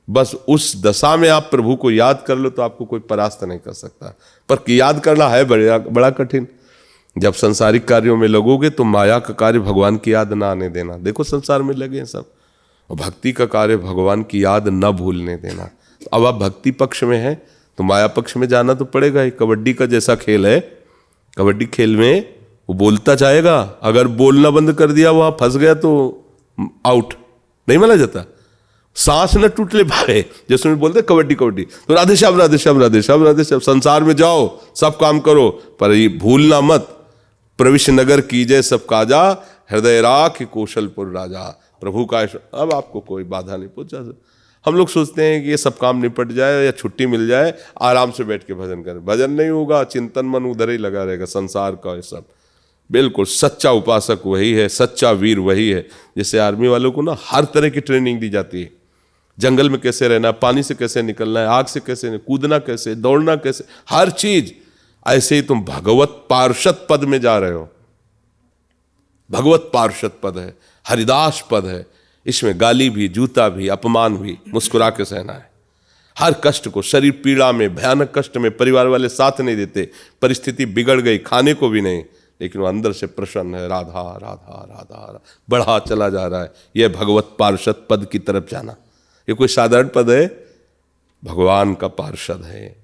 बस उस दशा में आप प्रभु को याद कर लो तो आपको कोई परास्त नहीं कर सकता। पर याद करना है बड़ा कठिन। जब संसारिक कार्यों में लगोगे तो माया का कार्य भगवान की याद ना आने देना। देखो संसार में लगे हैं सब, और भक्ति का कार्य भगवान की याद न भूलने देना। तो अब आप भक्ति पक्ष में हैं तो माया पक्ष में जाना तो पड़ेगा ही। कबड्डी का जैसा खेल है, कबड्डी खेल में वो बोलता जाएगा, अगर बोलना बंद कर दिया, वहां फंस गया तो आउट, नहीं माना जाता। सांस न टूट ले भाई, जैसे में बोलते कबड्डी कबड्डी, तो राधे श्याम राधे श्याम राधे श्याम राधे श्याम, संसार में जाओ सब काम करो, पर ये भूलना मत, प्रविश नगर कीजिए सब काजा, हृदय राख कौशलपुर राजा। प्रभु का अब आपको कोई बाधा नहीं पहुंचा। हम लोग सोचते हैं कि ये सब काम निपट जाए या छुट्टी मिल जाए, आराम से बैठ के भजन करें। भजन नहीं होगा, चिंतन मन उधर ही लगा रहेगा, संसार का ये सब। बिल्कुल सच्चा उपासक वही है, सच्चा वीर वही है। जैसे आर्मी वालों को ना हर तरह की ट्रेनिंग दी जाती है, जंगल में कैसे रहना, पानी से कैसे निकलना है, आग से कैसे कूदना, कैसे दौड़ना, कैसे हर चीज। ऐसे ही तुम भगवत पार्षद पद में जा रहे हो। भगवत पार्षद पद है, हरिदास पद है, इसमें गाली भी, जूता भी, अपमान भी मुस्कुरा के सहना है। हर कष्ट को, शरीर पीड़ा में, भयानक कष्ट में, परिवार वाले साथ नहीं देते, परिस्थिति बिगड़ गई, खाने को भी नहीं, लेकिन वो अंदर से प्रसन्न है, राधा राधा राधा, बढ़ा चला जा रहा है। यह भगवत पार्षद पद की तरफ जाना। ये कोई साधारण पद है, भगवान का पार्षद है,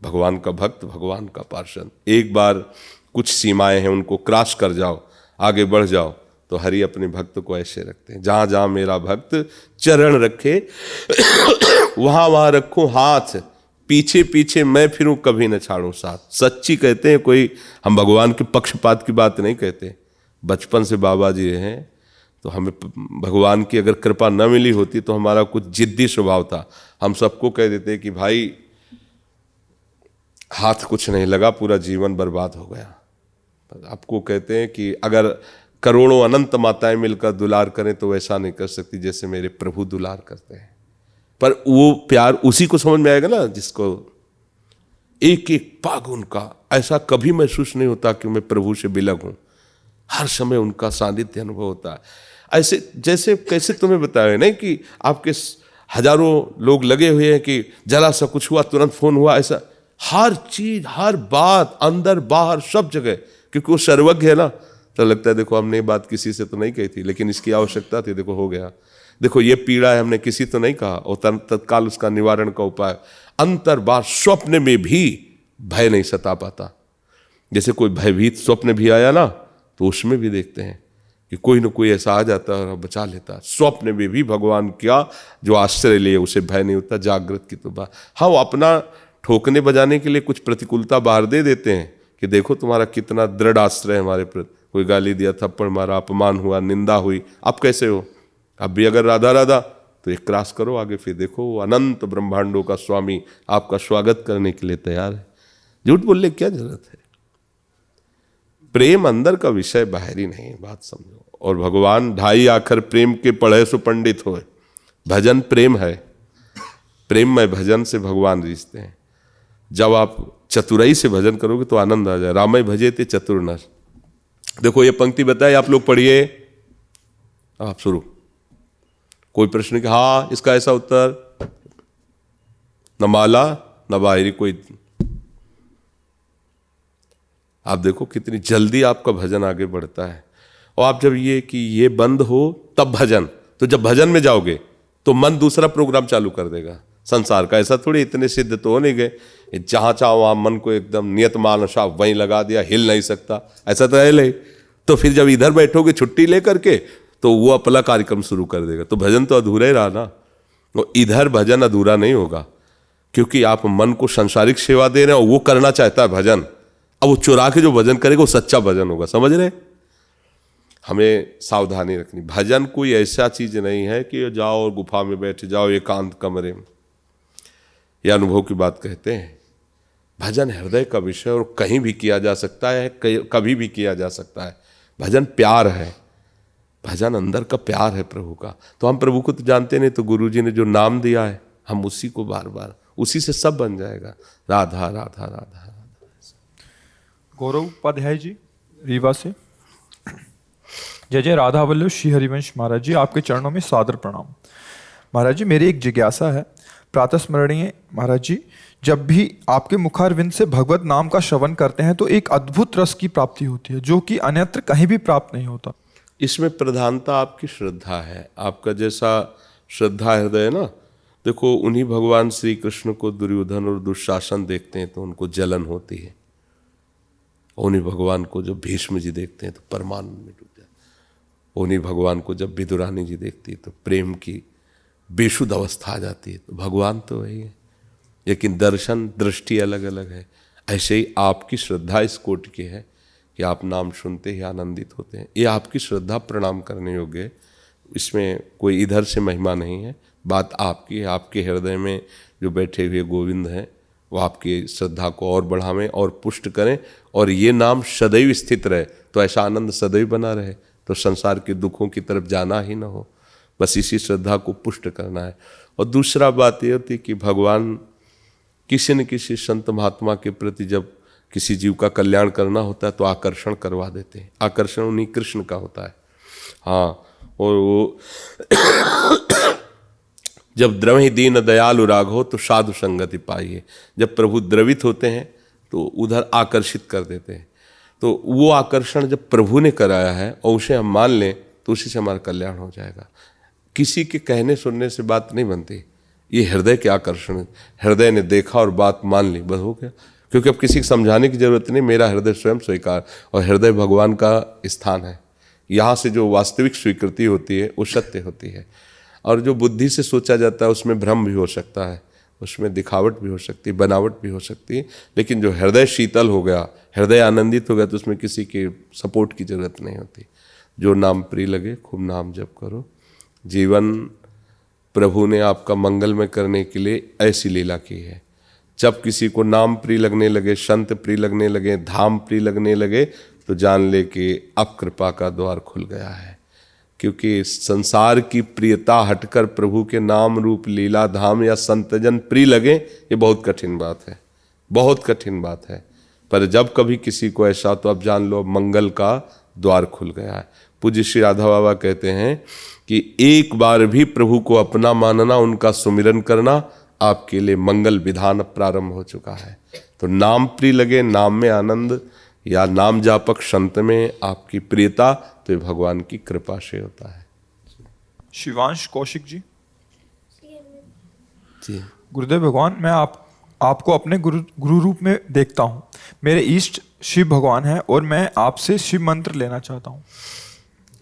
भगवान का भक्त, भगवान का पार्षद। एक बार कुछ सीमाएं हैं, उनको क्रॉस कर जाओ, आगे बढ़ जाओ, तो हरि अपने भक्त को ऐसे रखते हैं, जहां जहां मेरा भक्त चरण रखे वहां वहां रखूं हाथ, पीछे पीछे मैं फिरूं, कभी न छाड़ूं साथ। सच्ची कहते हैं, कोई हम भगवान के पक्षपात की बात नहीं कहते। बचपन से बाबा जी हैं, तो हमें भगवान की अगर कृपा न मिली होती तो हमारा कुछ जिद्दी स्वभाव था। हम सबको कह देते कि भाई हाथ कुछ नहीं लगा, पूरा जीवन बर्बाद हो गया। आपको कहते हैं कि अगर करोड़ों अनंत माताएं मिलकर दुलार करें तो वैसा नहीं कर सकती जैसे मेरे प्रभु दुलार करते हैं। पर वो प्यार उसी को समझ में आएगा ना जिसको एक एक पाग उनका ऐसा कभी महसूस नहीं होता कि मैं प्रभु से बिलग हूं। हर समय उनका सानिध्य अनुभव होता है। ऐसे जैसे कैसे तुम्हें बताया नहीं कि आपके हजारों लोग लगे हुए हैं कि जरा सा कुछ हुआ तुरंत फोन हुआ, ऐसा हर चीज, हर बात, अंदर बाहर सब जगह, क्योंकि वो सर्वज्ञ है ना। तो लगता है देखो हमने ये बात किसी से तो नहीं कही थी, लेकिन इसकी आवश्यकता थी, देखो हो गया। देखो ये पीड़ा है, हमने किसी तो नहीं कहा, और तत्काल उसका निवारण का उपाय। अंतर बाहर, स्वप्न में भी भय नहीं सता पाता। जैसे कोई भयभीत स्वप्न भी आया ना, तो उसमें भी देखते हैं कि कोई ना कोई ऐसा आ जाता है और बचा लेता। स्वप्न में भी भगवान क्या जो आश्रय लिए, उसे भय नहीं होता। जागृत की तो बात, हाँ वो अपना ठोकने बजाने के लिए कुछ प्रतिकूलता बाहर दे देते हैं कि देखो तुम्हारा कितना दृढ़ आश्रय है हमारे प्रति। कोई गाली दिया, थप्पड़ मारा, अपमान हुआ, निंदा हुई, आप कैसे हो? अब भी अगर राधा राधा तो एक क्रॉस करो आगे, फिर देखो वो अनंत ब्रह्मांडों का स्वामी आपका स्वागत करने के लिए तैयार है। झूठ बोलने की क्या जरूरत है? प्रेम अंदर का विषय, बाहरी नहीं, बात समझो। और भगवान ढाई आखर प्रेम के पढ़े सो पंडित होए। भजन प्रेम है, प्रेम में भजन से भगवान रिश्ते हैं। जब आप चतुराई से भजन करोगे तो आनंद आ जाए। रामय भजे ते चतुर नर। देखो ये पंक्ति बताए, आप लोग पढ़िए, आप शुरू। कोई प्रश्न कि हाँ इसका ऐसा उत्तर, न माला न बाहरी कोई। आप देखो कितनी जल्दी आपका भजन आगे बढ़ता है। और आप जब ये कि ये बंद हो तब भजन, तो जब भजन में जाओगे तो मन दूसरा प्रोग्राम चालू कर देगा संसार का। ऐसा थोड़ी, इतने सिद्ध तो हो नहीं गए जहां चाहो वहां मन को एकदम नियत मानसा वहीं लगा दिया, हिल नहीं सकता, ऐसा तो है नहीं। तो फिर जब इधर बैठोगे छुट्टी लेकर के तो वो अपना कार्यक्रम शुरू कर देगा, तो भजन तो अधूरा ही रहा ना। तो इधर भजन अधूरा नहीं होगा, क्योंकि आप मन को सांसारिक सेवा दे रहे हो, वो करना चाहता है भजन। अब वो चुरा के जो भजन करेगा वो सच्चा भजन होगा, समझ रहे? हमें सावधानी रखनी। भजन कोई ऐसा चीज नहीं है कि जाओ और गुफा में बैठ जाओ एकांत कमरे में, यह अनुभव की बात कहते हैं। भजन हृदय का विषय और कहीं भी किया जा सकता है, कभी भी किया जा सकता है। भजन प्यार है, भजन अंदर का प्यार है प्रभु का। तो हम प्रभु को तो जानते नहीं, तो गुरु जी ने जो नाम दिया है हम उसी को बार बार, उसी से सब बन जाएगा। राधा राधा राधा। गौरव उपाध्याय जी रीवा से। जय जय राधा वल्लभ श्री हरिवंश महाराज जी, आपके चरणों में सादर प्रणाम। महाराज जी मेरी एक जिज्ञासा है, प्रातः स्मरणीय महाराज जी, जब भी आपके मुखारविंद से भगवत नाम का श्रवण करते हैं तो एक अद्भुत रस की प्राप्ति होती है जो कि अन्यत्र कहीं भी प्राप्त नहीं होता। इसमें प्रधानता आपकी श्रद्धा है। आपका जैसा श्रद्धा हृदय है ना, देखो, उन्हीं भगवान श्री कृष्ण को दुर्योधन और दुशासन देखते हैं तो उनको जलन होती है, और उन्हीं भगवान को जब भीष्म जी देखते हैं तो परमानंद में डूब जाते हैं। उन्हीं भगवान को जब विदुरानी जी देखती है तो प्रेम की बेशुद्ध अवस्था आ जाती है। तो भगवान तो वही है, लेकिन दर्शन दृष्टि अलग अलग है। ऐसे ही आपकी श्रद्धा इस कोटि की है कि आप नाम सुनते ही आनंदित होते हैं। ये आपकी श्रद्धा प्रणाम करने योग्य है, इसमें कोई इधर से महिमा नहीं है। बात आपकी है, आपके हृदय में जो बैठे हुए गोविंद हैं वो आपकी श्रद्धा को और बढ़ावें और पुष्ट करें, और ये नाम सदैव स्थित रहे, तो ऐसा आनंद सदैव बना रहे, तो संसार के दुखों की तरफ जाना ही ना हो। बस इसी श्रद्धा को पुष्ट करना है। और दूसरा बात ये होती कि भगवान किसी न किसी संत महात्मा के प्रति जब किसी जीव का कल्याण करना होता है तो आकर्षण करवा देते हैं। आकर्षण उन्हीं कृष्ण का होता है। हाँ, और वो जब द्रवहि दीन दयालु राघो तो साधु संगति पाइए। जब प्रभु द्रवित होते हैं तो उधर आकर्षित कर देते हैं। तो वो आकर्षण जब प्रभु ने कराया है और उसे हम मान लें तो उसी से हमारा कल्याण हो जाएगा। किसी के कहने सुनने से बात नहीं बनती, ये हृदय के आकर्षण है। हृदय ने देखा और बात मान ली, बस हो गया। क्योंकि अब किसी को समझाने की जरूरत नहीं, मेरा हृदय स्वयं स्वीकार, और हृदय भगवान का स्थान है। यहाँ से जो वास्तविक स्वीकृति होती है वो सत्य होती है। और जो बुद्धि से सोचा जाता है उसमें भ्रम भी हो सकता है, उसमें दिखावट भी हो सकती है, बनावट भी हो सकती है। लेकिन जो हृदय शीतल हो गया, हृदय आनंदित हो गया, तो उसमें किसी के सपोर्ट की जरूरत नहीं होती। जो नाम प्रिय लगे खूब नाम जप करो। जीवन प्रभु ने आपका मंगलमय करने के लिए ऐसी लीला की है। जब किसी को नाम प्रिय लगने लगे, संत प्रिय लगने लगे, धाम प्रिय लगने लगे, तो जान ले कि अब कृपा का द्वार खुल गया है। क्योंकि संसार की प्रियता हटकर प्रभु के नाम रूप लीला धाम या संतजन प्रिय लगे, ये बहुत कठिन बात है, बहुत कठिन बात है। पर जब कभी किसी को ऐसा, तो अब जान लो मंगल का द्वार खुल गया है। पूज्य श्री राधा बाबा कहते हैं कि एक बार भी प्रभु को अपना मानना, उनका सुमिरन करना आपके लिए मंगल विधान प्रारंभ हो चुका है। तो नाम प्रिय लगे, नाम में आनंद, या नाम जापक संत में आपकी प्रियता, तो ये भगवान की कृपा से होता है। शिवांश कौशिक जी। जी गुरुदेव भगवान, मैं आपको अपने गुरु रूप में देखता हूँ। मेरे इष्ट शिव भगवान हैं और मैं आपसे शिव मंत्र लेना चाहता हूँ।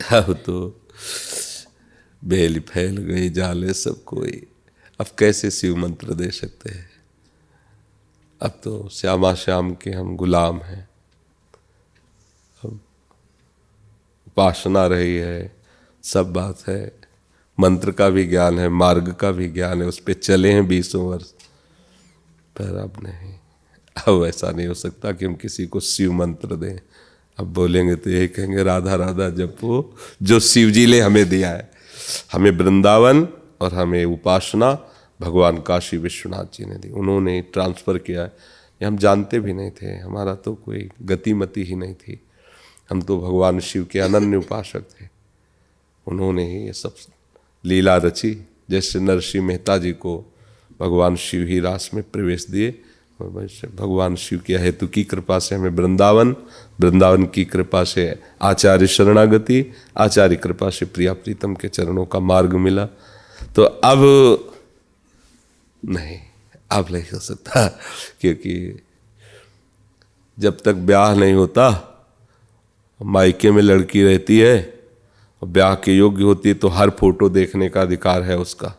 अब तो बेल फैल गई, जाले सब कोई, अब कैसे शिव मंत्र दे सकते हैं। अब तो श्यामा श्याम के हम गुलाम हैं। अब उपासना रही है, सब बात है, मंत्र का भी ज्ञान है, मार्ग का भी ज्ञान है, उस पर चले हैं 20 वर्ष, पर अब नहीं। अब ऐसा नहीं हो सकता कि हम किसी को शिव मंत्र दें। अब बोलेंगे तो यही कहेंगे राधा राधा जपो, जो शिव जी ने हमें दिया है। हमें वृंदावन और हमें उपासना भगवान काशी विश्वनाथ जी ने दी, उन्होंने ट्रांसफ़र किया है। ये हम जानते भी नहीं थे, हमारा तो कोई गतिमति ही नहीं थी। हम तो भगवान शिव के अनन्य उपासक थे। उन्होंने ही ये सब लीला रची। जैसे नरसिंह मेहता जी को भगवान शिव ही रास में प्रवेश दिए, और वैसे भगवान शिव के हेतु की कृपा से हमें वृंदावन, वृंदावन की कृपा से आचार्य शरणागति, आचार्य कृपा से प्रिया प्रीतम के चरणों का मार्ग मिला। तो अब नहीं, अब नहीं हो सकता, क्योंकि जब तक ब्याह नहीं होता, मायके में लड़की रहती है और ब्याह के योग्य होती है, तो हर फोटो देखने का अधिकार है उसका।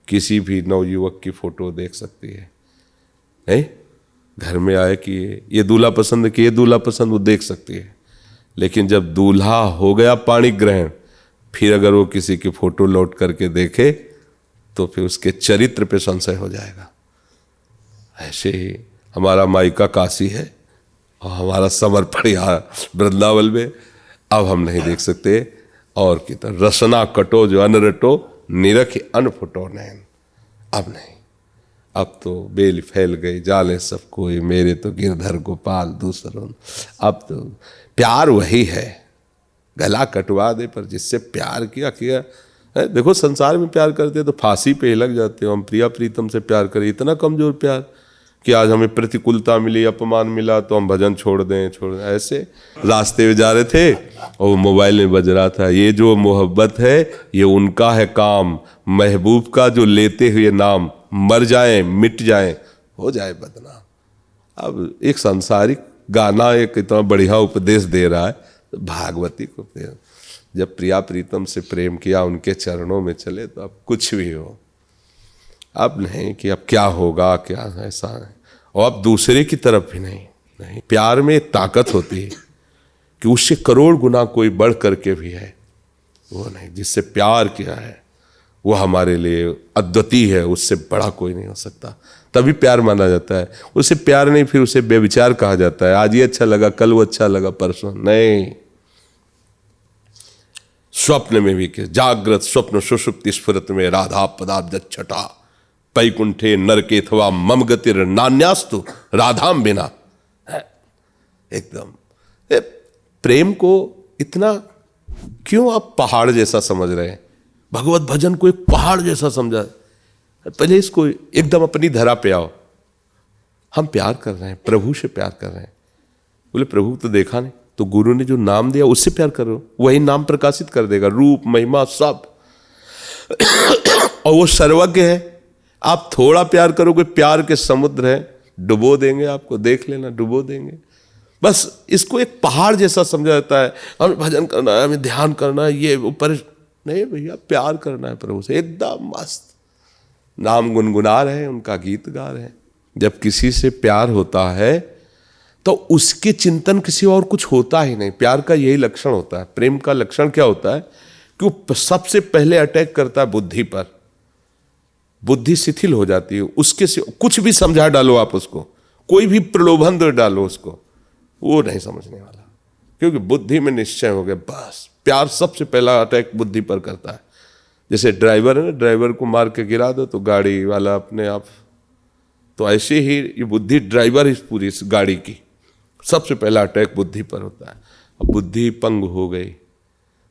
किसी भी नवयुवक की फोटो देख सकती है। घर में आए कि ये दूल्हा पसंद, कि ये दूल्हा पसंद, वो देख सकती है। लेकिन जब दूल्हा हो गया पाणी ग्रहण, फिर अगर वो किसी की फोटो लौट करके देखे तो फिर उसके चरित्र पे संशय हो जाएगा। ऐसे ही हमारा मायका काशी है और हमारा समर्पण यहाँ वृंदावन में। अब हम नहीं देख सकते। और की तरह रसना कटो जो अन रटो, निरख अन फुटो नैन। अब नहीं, अब तो बेल फैल गई, जाले सब कोई, मेरे तो गिरधर गोपाल दूसरों। अब तो प्यार वही है, गला कटवा दे, पर जिससे प्यार किया किया है। देखो संसार में प्यार करते तो फांसी पे ही लग जाते हो। हम प्रिया प्रीतम से प्यार करें, इतना कमजोर प्यार कि आज हमें प्रतिकूलता मिली, अपमान मिला तो हम भजन छोड़ दें। ऐसे रास्ते में जा रहे थे और मोबाइल में बज रहा था, ये जो मोहब्बत है ये उनका है काम, महबूब का जो लेते हुए नाम, मर जाएं मिट जाएं हो जाए बदनाम। अब एक सांसारिक गाना एक इतना बढ़िया उपदेश दे रहा है, भागवती को जब प्रिया प्रीतम से प्रेम किया, उनके चरणों में चले तो अब कुछ भी हो, अब नहीं कि अब क्या होगा, क्या ऐसा है, और अब दूसरे की तरफ भी नहीं। प्यार में ताकत होती है कि उससे करोड़ गुना कोई बढ़ करके भी है, वो नहीं। जिससे प्यार किया है वो हमारे लिए अद्वितीय है, उससे बड़ा कोई नहीं हो सकता, तभी प्यार माना जाता है। उससे प्यार नहीं, फिर उसे बेविचार कहा जाता है। आज ये अच्छा लगा, कल वो अच्छा लगा, परसों नहीं। स्वप्न में भी के जागृत स्वप्न सुषुप्ति स्फुरत में राधा पदाब्ज छटा पैकुंठे नरके अथवा मम गतिर नान्यास्तु राधाम बिना। एकदम प्रेम को इतना क्यों आप पहाड़ जैसा समझ रहे हैं? भगवत भजन को एक पहाड़ जैसा समझा। पहले इसको एकदम अपनी धरा पे आओ। हम प्यार कर रहे हैं, प्रभु से प्यार कर रहे हैं। बोले प्रभु तो देखा नहीं, तो गुरु ने जो नाम दिया उससे प्यार करो, वही नाम प्रकाशित कर देगा, रूप महिमा सब। और वो सर्वज्ञ है। आप थोड़ा प्यार करोगे, प्यार के समुद्र है, डुबो देंगे आपको, देख लेना, डुबो देंगे। बस इसको एक पहाड़ जैसा समझा जाता है। हमें भजन करना है, हमें ध्यान करना है, ये ऊपर नहीं भैया, प्यार करना है प्रभु से एकदम मस्त। नाम गुनगुना रहे हैं, उनका गीत गा रहे हैं। जब किसी से प्यार होता है तो उसके चिंतन किसी और कुछ होता ही नहीं। प्यार का यही लक्षण होता है। प्रेम का लक्षण क्या होता है कि वो सबसे पहले अटैक करता है बुद्धि पर। बुद्धि शिथिल हो जाती है, उसके से कुछ भी समझा डालो आप उसको, कोई भी प्रलोभन दे डालो उसको, वो नहीं समझने वाला, क्योंकि बुद्धि में निश्चय हो गया। बस प्यार सबसे पहला अटैक बुद्धि पर करता है। जैसे ड्राइवर है ना, ड्राइवर को मार के गिरा दो तो गाड़ी वाला अपने आप, तो ऐसे ही ये बुद्धि ड्राइवर है पूरी इस गाड़ी की। सबसे पहला अटैक बुद्धि पर होता है। अब बुद्धि पंग हो गई,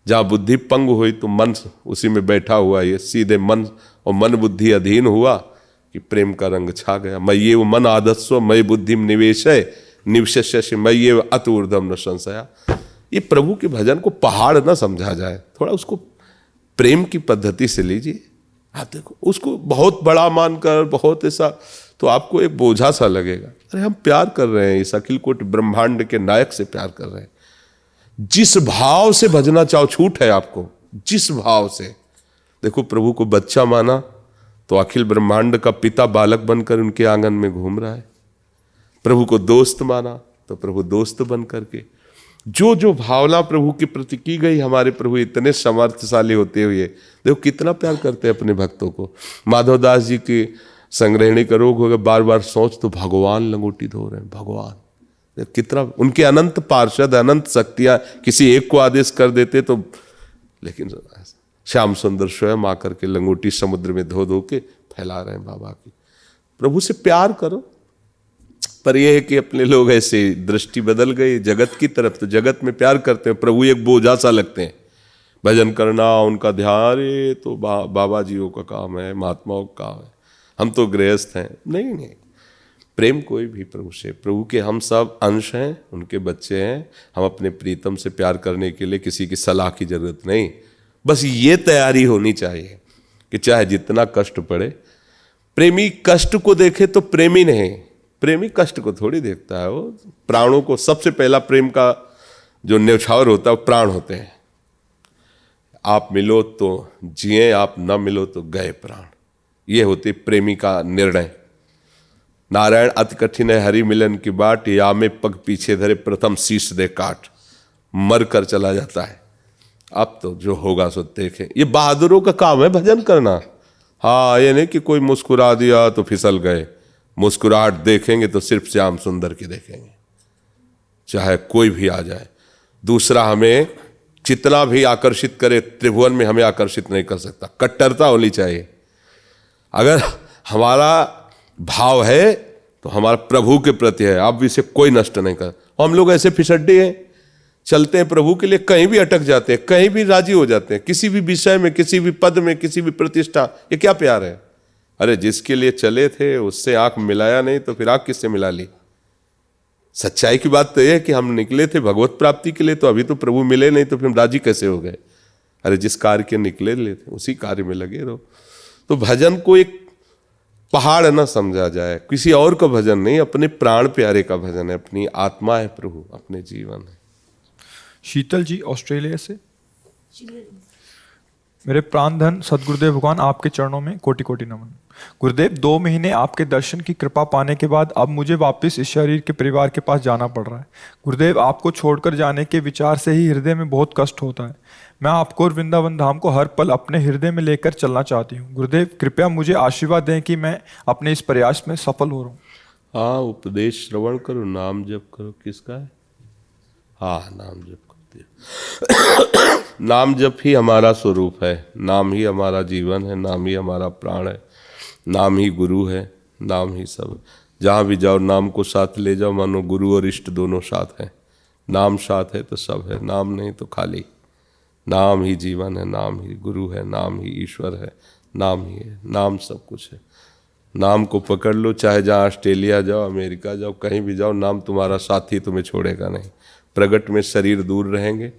जहाँ बुद्धि पंग हुई तो मन उसी में बैठा हुआ, ये सीधे मन और मन बुद्धि अधीन हुआ कि प्रेम का रंग छा गया। मय्ये वो मन आदस्व मय बुद्धि निवेश है निवशस्य मय्ये अत ऊर्ध्वम न संशया। ये प्रभु के भजन को पहाड़ न समझा जाए, थोड़ा उसको प्रेम की पद्धति से लीजिए। आप देखो उसको बहुत बड़ा मानकर, बहुत ऐसा, तो आपको एक बोझा सा लगेगा। अरे हम प्यार कर रहे हैं, इस अखिल कोटि ब्रह्मांड के नायक से प्यार कर रहे हैं। जिस भाव से भजना चाहो, छूट है आपको, जिस भाव से। देखो प्रभु को बच्चा माना तो अखिल ब्रह्मांड का पिता बालक बनकर उनके आंगन में घूम रहा है। प्रभु को दोस्त माना तो प्रभु दोस्त बन करके, जो जो भावना प्रभु के प्रति की गई, हमारे प्रभु इतने समर्थशाली होते हुए देखो कितना प्यार करते हैं अपने भक्तों को। माधवदास जी की संग्रहणी का रोग हो गया, बार बार सोच तो भगवान लंगोटी धो रहे हैं, भगवान कितना, उनके अनंत पार्षद, अनंत शक्तियां, किसी एक को आदेश कर देते तो, लेकिन श्याम सुंदर स्वयं आकर के लंगोटी समुद्र में धो धो के फैला रहे हैं बाबा की। प्रभु से प्यार करो। पर यह है कि अपने लोग ऐसे दृष्टि बदल गई जगत की तरफ, तो जगत में प्यार करते हैं, प्रभु एक बोझा सा लगते हैं। भजन करना, उनका ध्यान, ये तो बाबा जियों का काम है, महात्माओं का काम है, हम तो गृहस्थ हैं। नहीं, प्रेम कोई भी प्रभु से, प्रभु के हम सब अंश हैं, उनके बच्चे हैं। हम अपने प्रीतम से प्यार करने के लिए किसी की सलाह की जरूरत नहीं, बस ये तैयारी होनी चाहिए कि चाहे जितना कष्ट पड़े। प्रेमी कष्ट को देखे तो प्रेमी नहीं, प्रेमी कष्ट को थोड़ी देखता है। वो प्राणों को, सबसे पहला प्रेम का जो न्यौछावर होता है वो प्राण होते हैं। आप मिलो तो जिए, आप न मिलो तो गए प्राण, ये होती प्रेमी का निर्णय। नारायण अति कठिन है हरि मिलन की बाट, या में पग पीछे धरे प्रथम शीश दे काट, मर कर चला जाता है। अब तो जो होगा सो देखें। ये बहादुरों का काम है भजन करना। हाँ, ये नहीं कि कोई मुस्कुरा दिया तो फिसल गए। मुस्कुराहट देखेंगे तो सिर्फ श्याम सुंदर की देखेंगे, चाहे कोई भी आ जाए। दूसरा हमें जितना भी आकर्षित करे, त्रिभुवन में हमें आकर्षित नहीं कर सकता। कट्टरता होनी चाहिए। अगर हमारा भाव है तो हमारा प्रभु के प्रति है, अब इसे कोई नष्ट नहीं कर। हम लोग ऐसे फिसड्डे हैं, चलते हैं प्रभु के लिए, कहीं भी अटक जाते हैं, कहीं भी राजी हो जाते हैं, किसी भी विषय में, किसी भी पद में, किसी भी प्रतिष्ठा। ये क्या प्यार है? अरे जिसके लिए चले थे उससे आंख मिलाया नहीं तो फिर आंख किससे मिला ली? सच्चाई की बात तो यह है कि हम निकले थे भगवत प्राप्ति के लिए, तो अभी तो प्रभु मिले नहीं तो फिर हम राजी कैसे हो गए? अरे जिस कार्य के निकले थे उसी कार्य में लगे रहो। तो भजन को एक पहाड़ न समझा जाए, किसी और का भजन नहीं, अपने प्राण प्यारे का भजन है, अपनी आत्मा है प्रभु, अपने जीवन है। शीतल जी ऑस्ट्रेलिया से। मेरे प्राणधन सदगुरुदेव भगवान, आपके चरणों में कोटि कोटि नमन। गुरुदेव, 2 महीने आपके दर्शन की कृपा पाने के बाद अब मुझे वापस इस शरीर के परिवार के पास जाना पड़ रहा है। गुरुदेव, आपको छोड़कर जाने के विचार से ही हृदय में बहुत कष्ट होता है। मैं आपको और वृंदावन धाम को हर पल अपने हृदय में लेकर चलना चाहती हूँ। गुरुदेव, कृपया मुझे आशीर्वाद दें कि मैं अपने इस प्रयास में सफल हो रहा हूँ। हाँ, उपदेश श्रवण करो, नाम जप करो। किसका है? हाँ, नाम जप करते हैं। नाम जप ही हमारा स्वरूप है, नाम ही हमारा जीवन है, नाम ही हमारा प्राण है, नाम ही गुरु है, नाम ही सब। जहाँ भी जाओ नाम को साथ ले जाओ, मानो गुरु और इष्ट दोनों साथ हैं। नाम साथ है तो सब है, नाम नहीं तो खाली। नाम ही जीवन है, नाम ही गुरु है, नाम ही ईश्वर है, नाम ही है, नाम सब कुछ है। नाम को पकड़ लो, चाहे जहाँ ऑस्ट्रेलिया जाओ, अमेरिका जाओ, कहीं भी जाओ, नाम तुम्हारा साथी, तुम्हें छोड़ेगा नहीं। प्रगट में शरीर दूर रहेंगे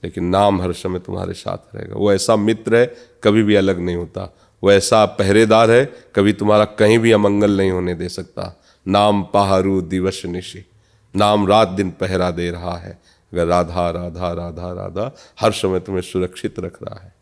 लेकिन नाम हर समय तुम्हारे साथ रहेगा। वो ऐसा मित्र है, कभी भी अलग नहीं होता। वो ऐसा पहरेदार है, कभी तुम्हारा कहीं भी अमंगल नहीं होने दे सकता। नाम पहारू दिवस निशि, नाम रात दिन पहरा दे रहा है। अगर राधा राधा राधा राधा हर समय तुम्हें सुरक्षित रख रहा है।